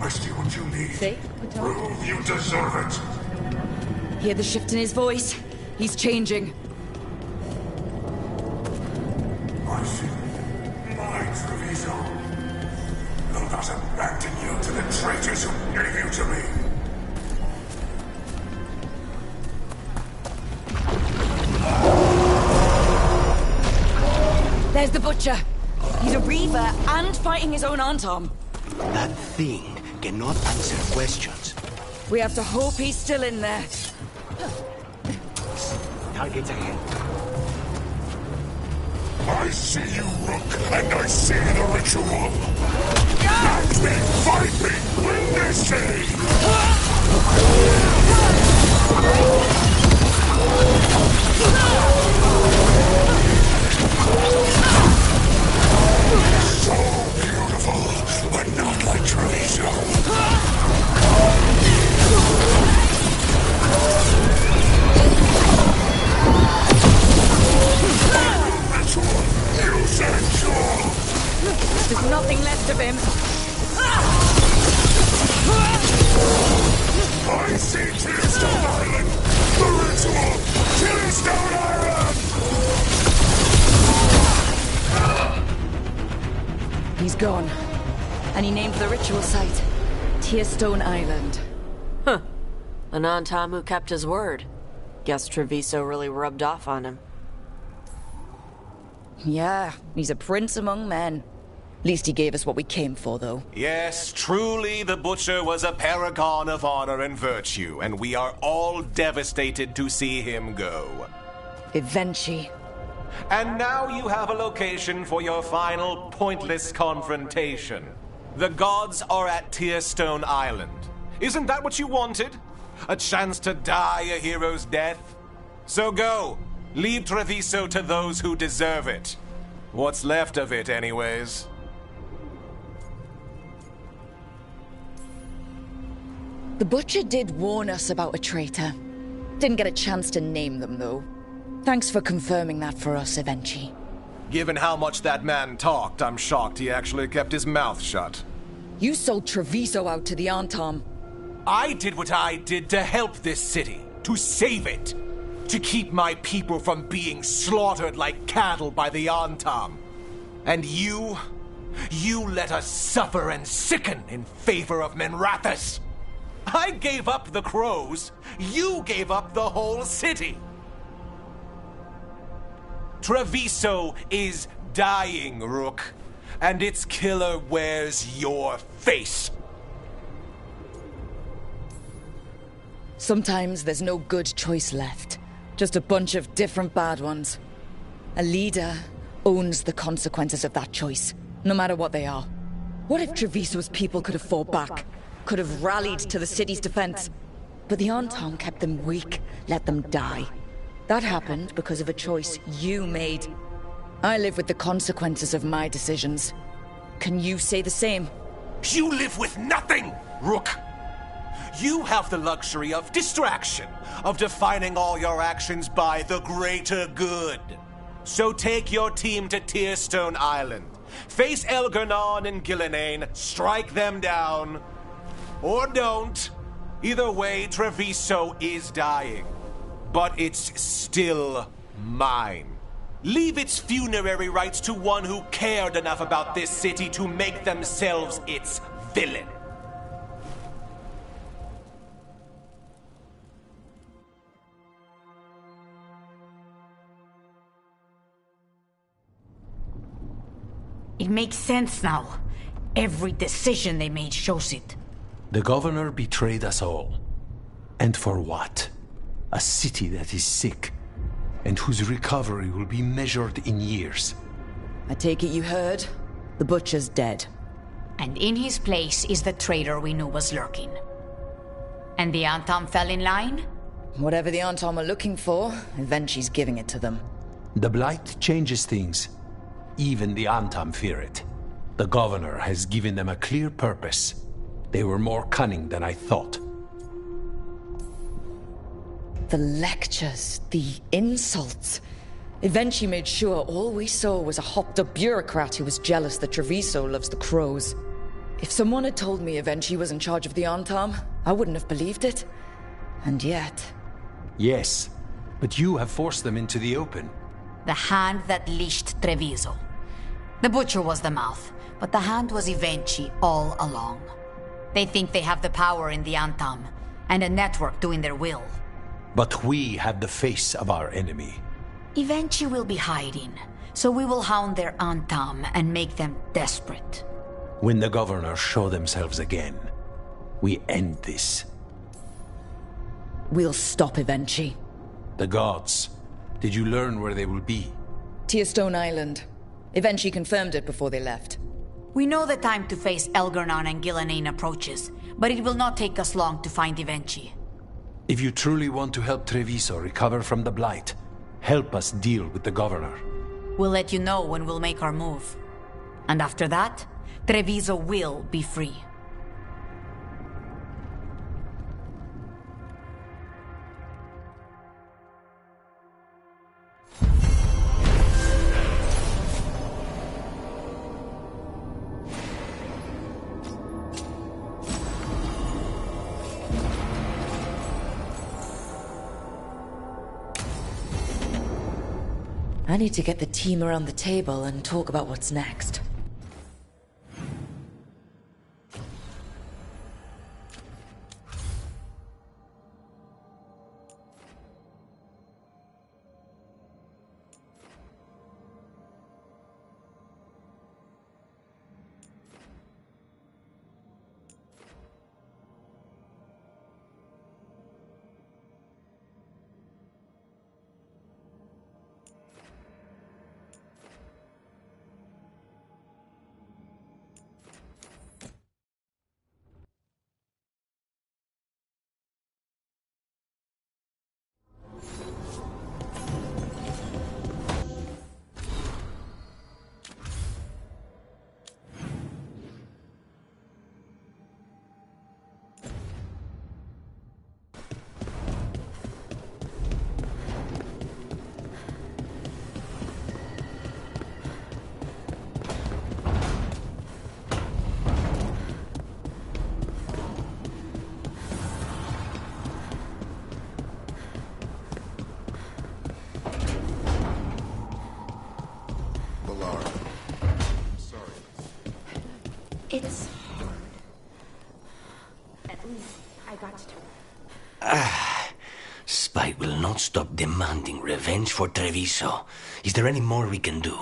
I see what you need. See? Prove you deserve it. Hear the shift in his voice? He's changing. I see. My Treviso. Will not abandon you to the traitors who gave you to me. There's the Butcher. He's a Reaver and fighting his own Antom. That thing cannot answer questions. We have to hope he's still in there. Target's ahead. I see you, Rook, and I see the ritual. Fight me! Win this city! So beautiful, but not like Treviso. There's nothing left of him. I see Tearstone Island! The ritual! Tearstone Island! He's gone. And he named the ritual site Tearstone Island. Huh. An Antam who kept his word. Guess Treviso really rubbed off on him. Yeah, he's a prince among men. Least he gave us what we came for, though. Yes, truly the Butcher was a paragon of honor and virtue, and we are all devastated to see him go. Eventually. And now you have a location for your final pointless confrontation. The gods are at Tearstone Island. Isn't that what you wanted? A chance to die a hero's death? So go. Leave Treviso to those who deserve it. What's left of it, anyways. The Butcher did warn us about a traitor. Didn't get a chance to name them, though. Thanks for confirming that for us, Evenchi. Given how much that man talked, I'm shocked he actually kept his mouth shut. You sold Treviso out to the Antam. I did what I did to help this city, to save it, to keep my people from being slaughtered like cattle by the Antam. And you let us suffer and sicken in favor of Minrathous. I gave up the crows, you gave up the whole city. Treviso is dying, Rook, and its killer wears your face. Sometimes there's no good choice left. Just a bunch of different bad ones. A leader owns the consequences of that choice, no matter what they are. What if Treviso's people could have fought back? Could have rallied to the city's defense? But the Antam kept them weak, let them die. That happened because of a choice you made. I live with the consequences of my decisions. Can you say the same? You live with nothing, Rook! You have the luxury of distraction, of defining all your actions by the greater good. So take your team to Tearstone Island. Face Elgernon and Gillenane, strike them down. Or don't. Either way, Treviso is dying. But it's still mine. Leave its funerary rites to one who cared enough about this city to make themselves its villain. It makes sense now. Every decision they made shows it. The governor betrayed us all. And for what? A city that is sick, and whose recovery will be measured in years. I take it you heard? The Butcher's dead. And in his place is the traitor we knew was lurking. And the Antam fell in line? Whatever the Antam are looking for, Evenchi's giving it to them. The Blight changes things. Even the Antam fear it. The governor has given them a clear purpose. They were more cunning than I thought. The lectures, the insults. Evenchi made sure all we saw was a hopped-up bureaucrat who was jealous that Treviso loves the crows. If someone had told me Evenchi was in charge of the Antam, I wouldn't have believed it. And yet... Yes, but you have forced them into the open. The hand that leashed Treviso. The Butcher was the mouth, but the hand was Evenchi all along. They think they have the power in the Antam, and a network doing their will. But we have the face of our enemy. Evenchi will be hiding, so we will hound their Antam and make them desperate. When the governors show themselves again, we end this. We'll stop Evenchi. The gods. Did you learn where they will be? Tearstone Island. Evenchi confirmed it before they left. We know the time to face Elgernon and Gillenane approaches, but it will not take us long to find Evenchi. If you truly want to help Treviso recover from the Blight, help us deal with the Governor. We'll let you know when we'll make our move. And after that, Treviso will be free. I need to get the team around the table and talk about what's next. It's hard. At least I got to. Spite will not stop demanding revenge for Treviso. Is there any more we can do?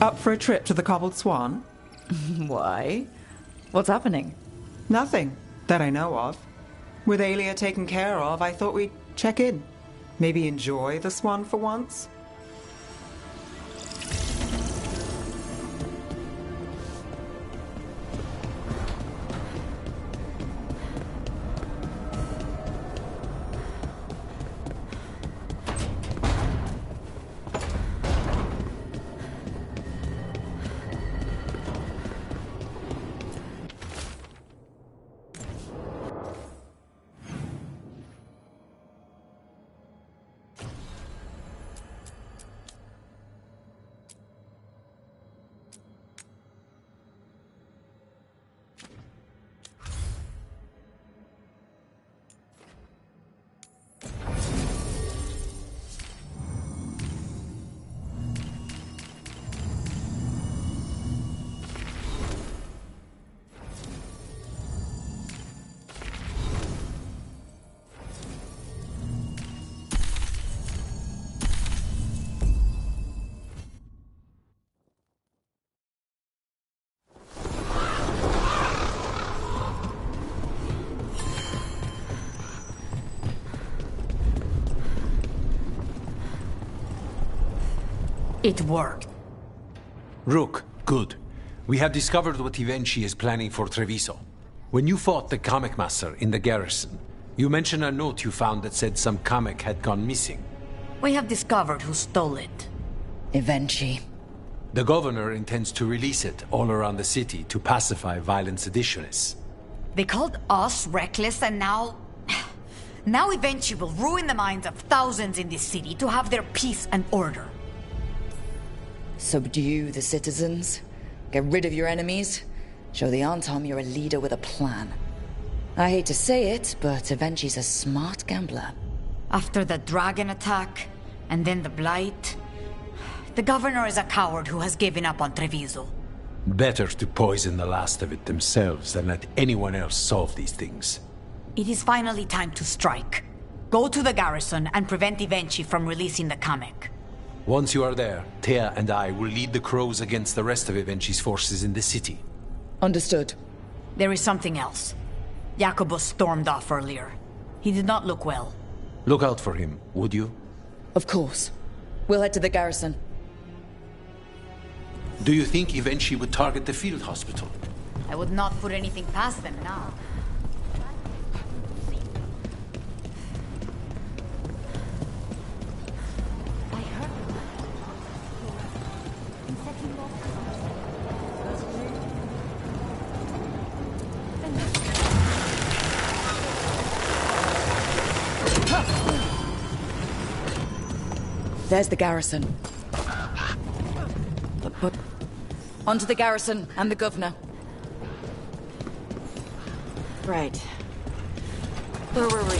Up for a trip to the Cobbled Swan? Why? What's happening? Nothing, that I know of. With Aelia taken care of, I thought we'd check in. Maybe enjoy the Swan for once? It worked. Rook, good. We have discovered what Ivenchi is planning for Treviso. When you fought the Kamek Master in the garrison, you mentioned a note you found that said some Kamek had gone missing. We have discovered who stole it. Ivenchi. The governor intends to release it all around the city to pacify violent seditionists. They called us reckless and now... Now Ivenchi will ruin the minds of thousands in this city to have their peace and order. Subdue the citizens, get rid of your enemies, show the Antom you're a leader with a plan. I hate to say it, but Ivenchi's a smart gambler. After the dragon attack, and then the Blight, the governor is a coward who has given up on Treviso. Better to poison the last of it themselves than let anyone else solve these things. It is finally time to strike. Go to the garrison and prevent Ivenchi from releasing the Kamek. Once you are there, Thea and I will lead the Crows against the rest of Ivenchi's forces in the city. Understood. There is something else. Jacobus stormed off earlier. He did not look well. Look out for him, would you? Of course. We'll head to the garrison. Do you think Ivenchi would target the field hospital? I would not put anything past them now. There's the garrison. But onto the garrison and the governor. Right. Where were we?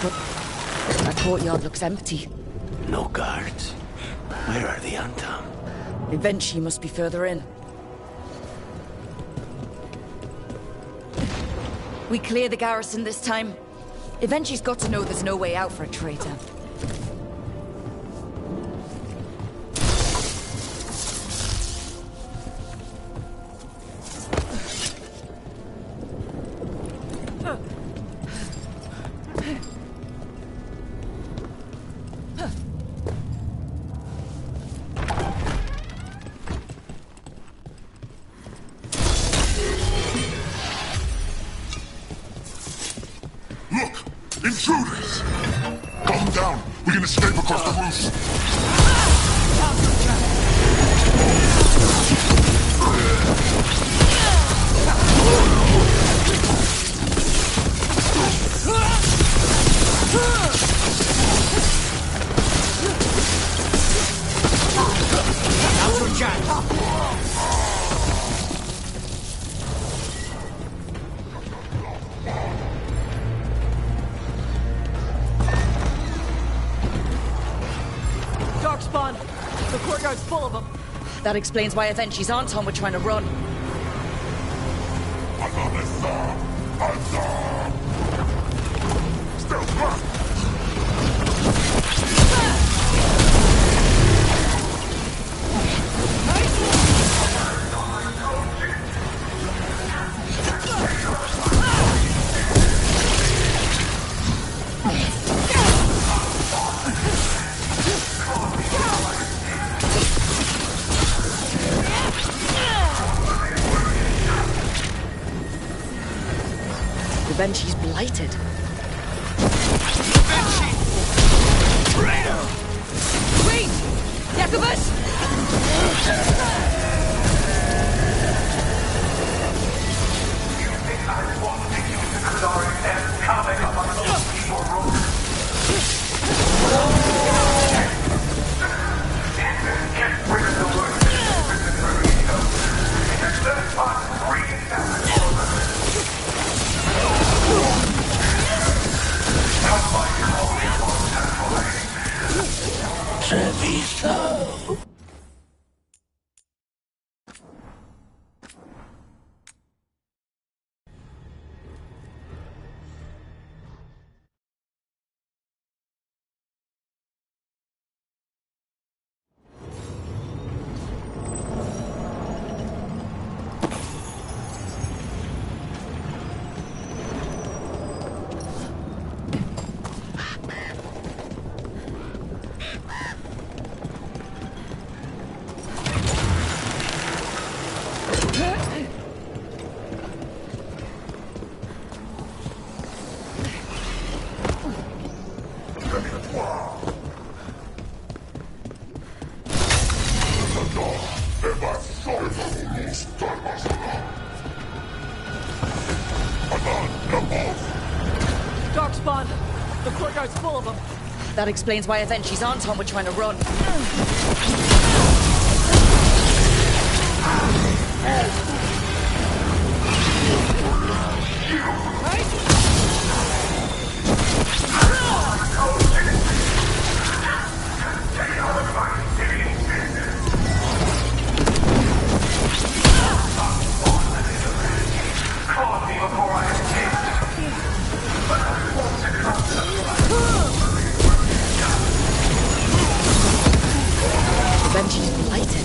But that courtyard looks empty. No guards. Where are the Antam? Eventually must be further in. We clear the garrison this time. Eventually's got to know there's no way out for a traitor. Intruders! Calm down. We can escape across the roof. Now's your chance. Darkspawn! The courtyard's full of them. That explains why Eventually's Anton were trying to run. Still back! Eventually's blighted. Wait! Jacobus! Treviso. Darkspawn! The courtyard's full of them. That explains why Eventually's Anton were trying to run. Eventually's blighted.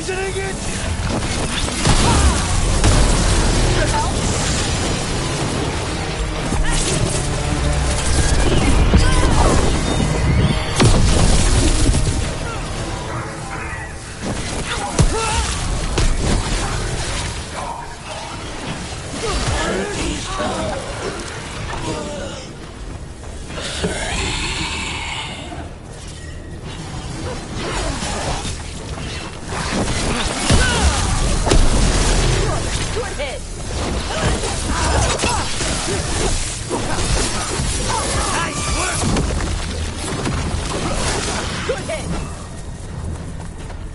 poisoning it!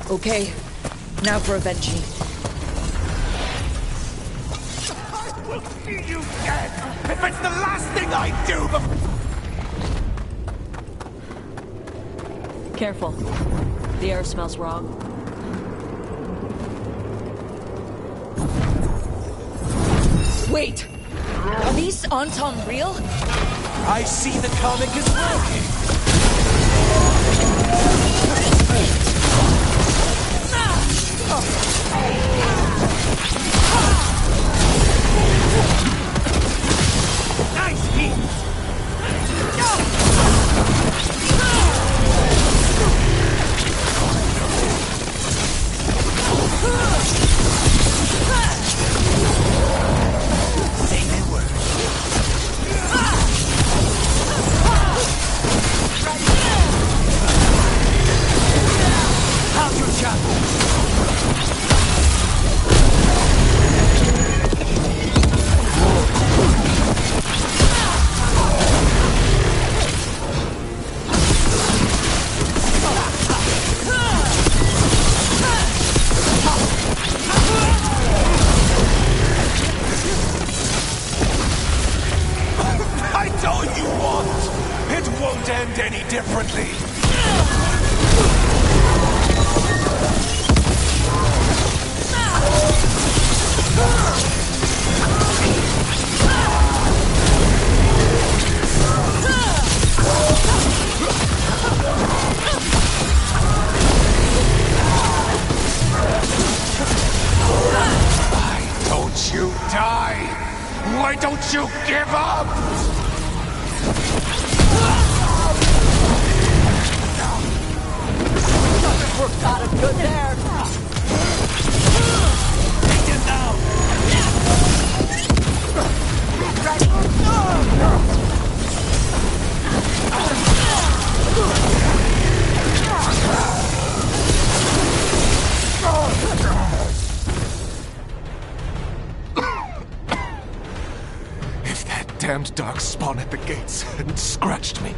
Okay, now for Avenchi. I will see you dead if it's the last thing I do before... Careful. The air smells wrong. Wait! Are these Anton real? I see the comic is working! Nice heat! Say my word. How's your shot? I told you once, it won't end any differently. Why don't you die? Why don't you give up? We're out of good there. Take him down. If that damned dark spawn at the gates hadn't scratched me,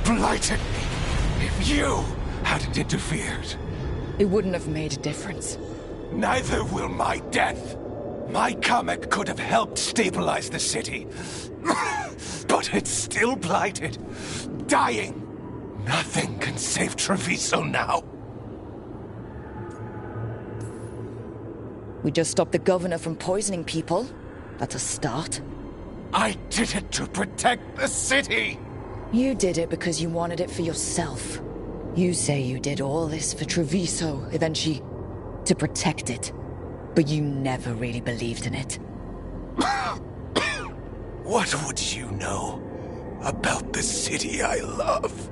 blighted me, if you hadn't interfered, It wouldn't have made a difference. neither will my death. My comic could have helped stabilize the city. But it's still blighted, dying. Nothing can save Treviso now. We just stopped the governor from poisoning people. That's a start. I did it to protect the city! You did it because you wanted it for yourself. You say you did all this for Treviso, eventually, to protect it. But you never really believed in it. What would you know about the city I love?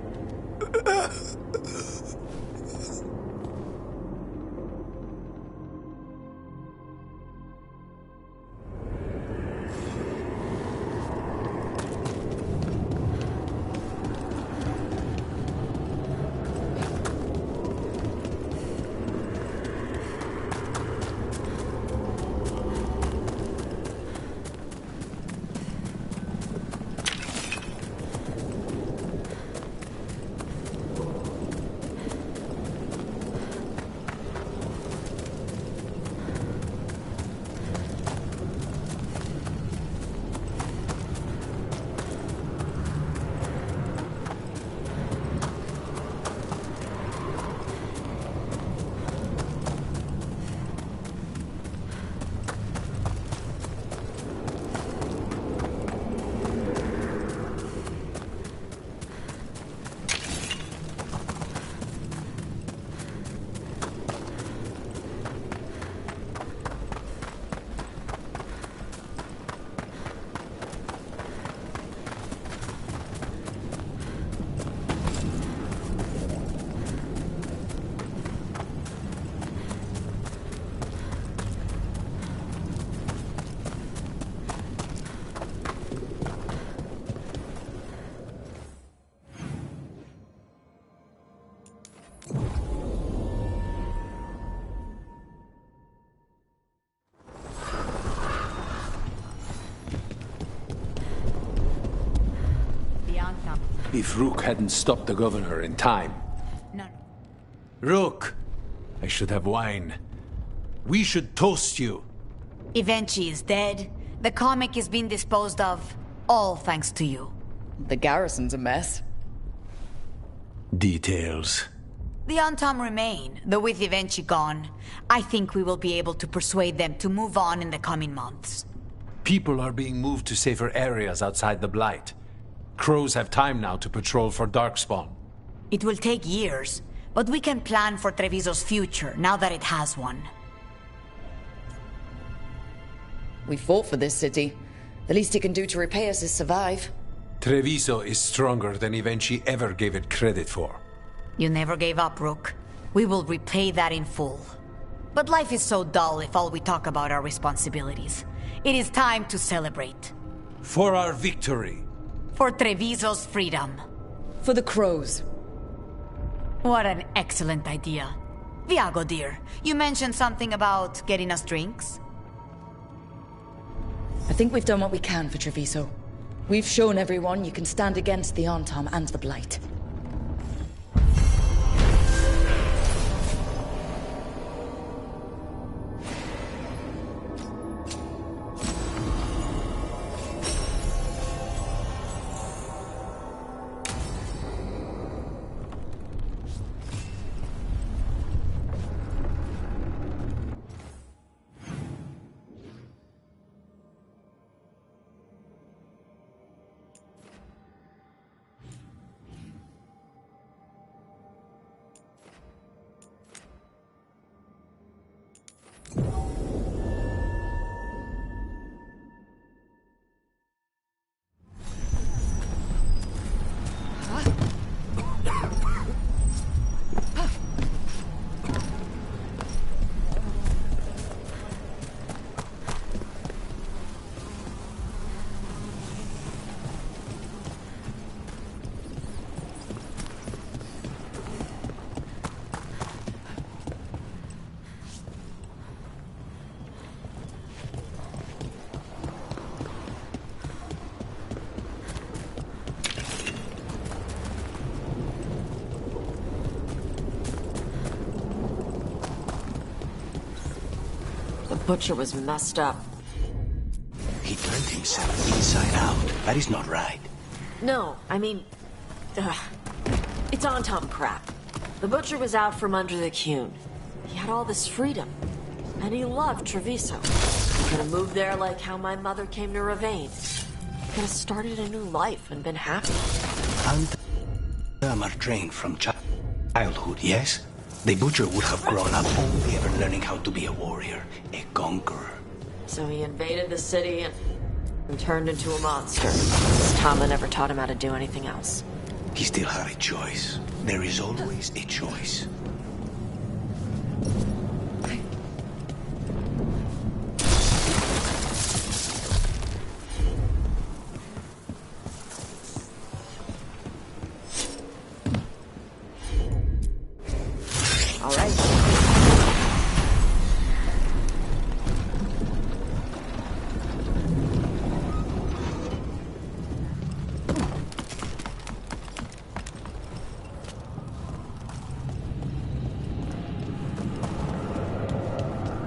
If Rook hadn't stopped the governor in time. No. Rook! I should have wine. We should toast you. Evenchi is dead. The comic is being disposed of. All thanks to you. The garrison's a mess. Details. The Antam remain, though with Evenchi gone, I think we will be able to persuade them to move on in the coming months. People are being moved to safer areas outside the Blight. Crows have time now to patrol for Darkspawn. It will take years, but we can plan for Treviso's future now that it has one. We fought for this city. The least it can do to repay us is survive. Treviso is stronger than Evenchi ever gave it credit for. You never gave up, Rook. We will repay that in full. But life is so dull if all we talk about are responsibilities. It is time to celebrate. For our victory. For Treviso's freedom. For the crows. What an excellent idea. Viago, dear, you mentioned something about getting us drinks? I think we've done what we can for Treviso. We've shown everyone you can stand against the Antam and the Blight. Butcher was messed up. He turned himself inside out. That is not right. No, I mean... it's Antam crap. The Butcher was out from under the Cune. He had all this freedom. And he loved Treviso. He could have moved there like how my mother came to Ravane. He could have started a new life and been happy. Antam are trained from childhood, yes? The Butcher would have grown up only ever learning how to be a warrior, a conqueror. So he invaded the city and turned into a monster. Tama never taught him how to do anything else. He still had a choice. There is always a choice.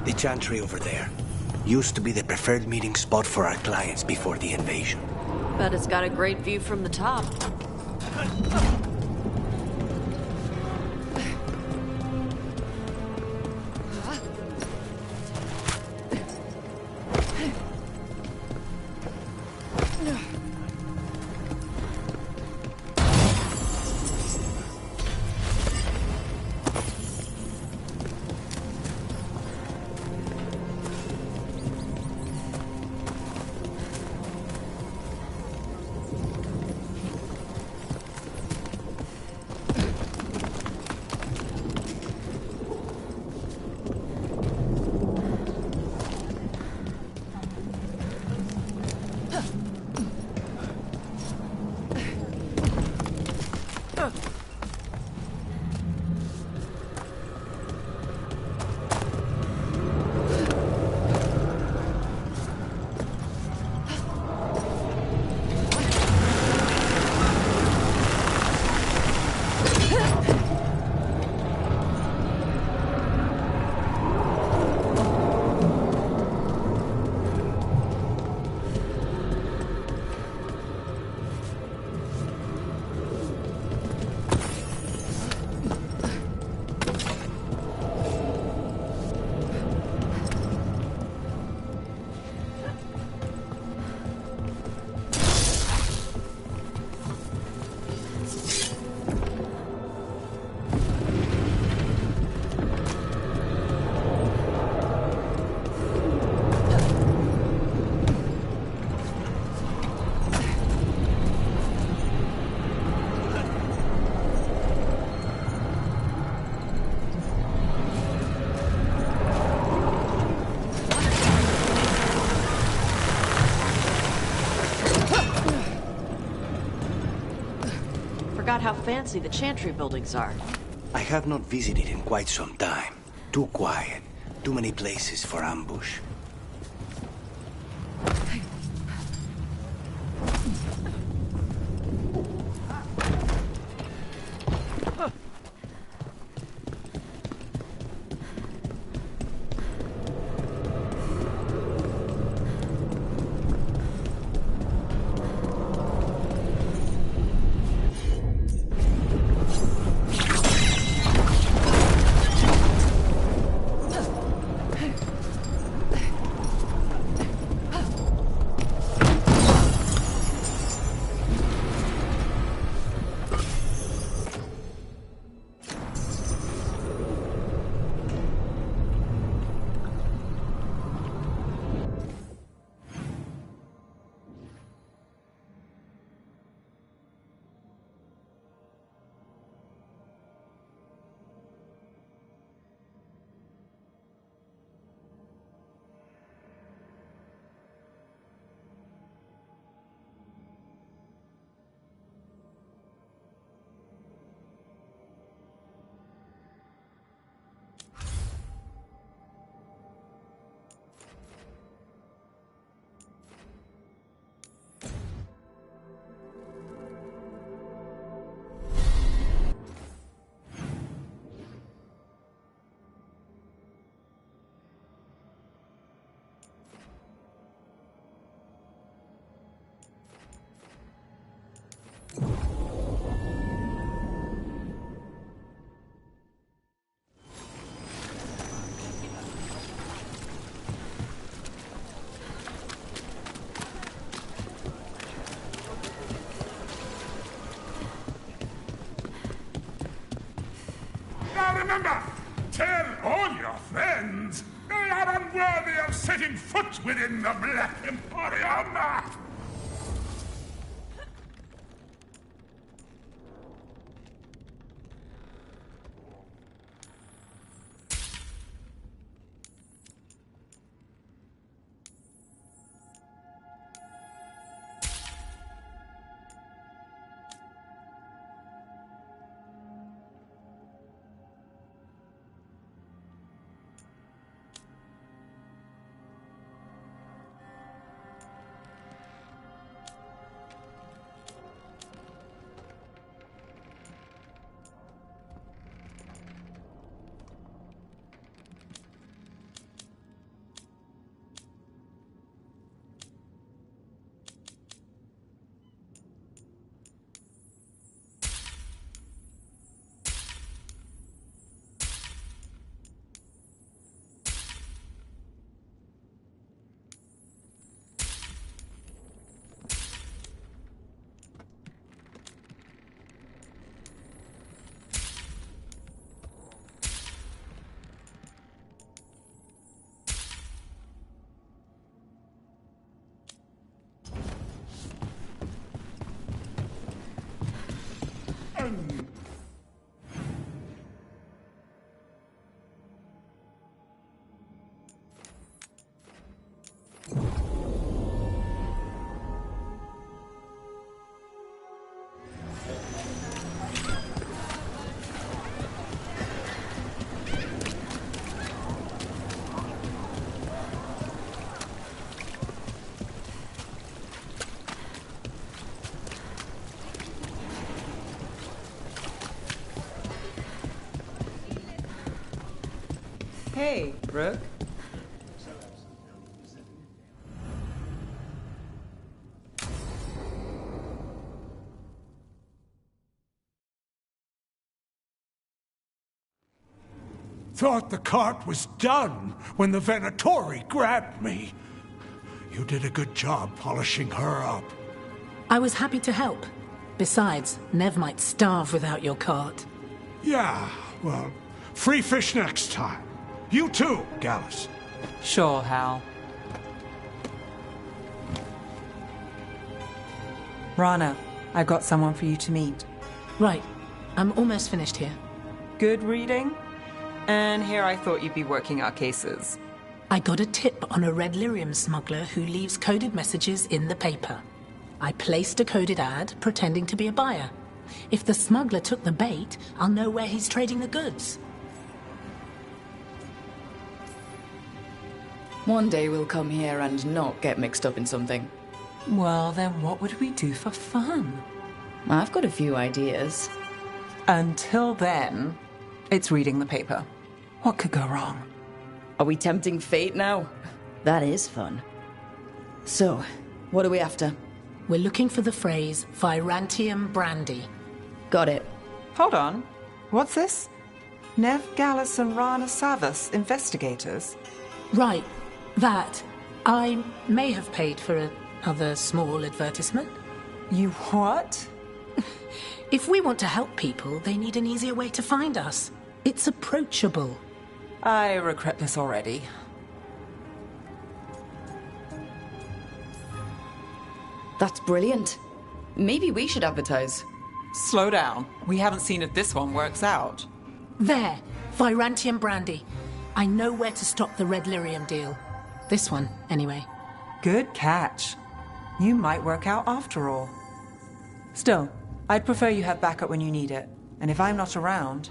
The chantry over there used to be the preferred meeting spot for our clients before the invasion. Bet it's got a great view from the top. forgot how fancy the Chantry buildings are. I have not visited in quite some time. Too quiet. Too many places for ambush. Remember, tell all your friends they are unworthy of setting foot within the Black Emporium. Hey, Rook. Thought the cart was done when the Venatori grabbed me. You did a good job polishing her up. I was happy to help. Besides, Nev might starve without your cart. Yeah, well, free fish next time. You too, Gallus. Sure, Hal. Rana, I've got someone for you to meet. Right. I'm almost finished here. Good reading? And here I thought you'd be working our cases. I got a tip on a red lyrium smuggler who leaves coded messages in the paper. I placed a coded ad pretending to be a buyer. If the smuggler took the bait, I'll know where he's trading the goods. One day we'll come here and not get mixed up in something. Well, then what would we do for fun? I've got a few ideas. Until then, it's reading the paper. What could go wrong? Are we tempting fate now? That is fun. So, what are we after? We're looking for the phrase Virantium Brandy. Got it. Hold on. What's this? Nev Gallus and Rana Savas, investigators? Right. That. I may have paid for another small advertisement. You what? If we want to help people, they need an easier way to find us. It's approachable. I regret this already. That's brilliant. Maybe we should advertise. Slow down. We haven't seen if this one works out. There. Virantium Brandy. I know where to stop the Red Lyrium deal. This one, anyway. Good catch. You might work out after all. Still, I'd prefer you have backup when you need it. And if I'm not around...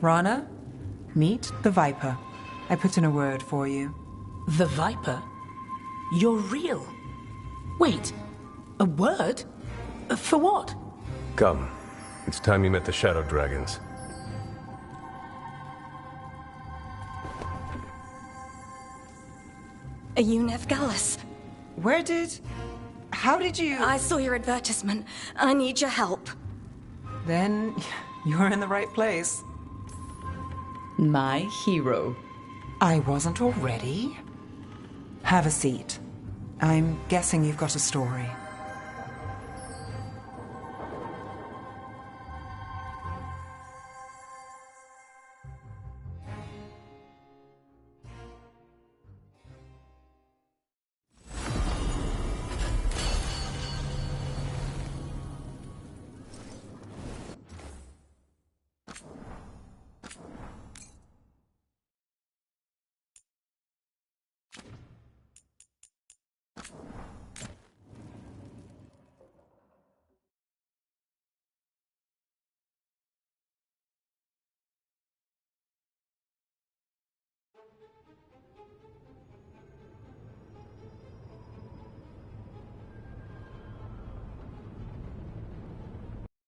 Rana, meet the Viper. I put in a word for you. The Viper? You're real? Wait, a word? For what? Come. It's time you met the Shadow Dragons. Are you Nev Gallus? How did you... I saw your advertisement. I need your help. Then you're in the right place. My hero. I wasn't already. Have a seat. I'm guessing you've got a story.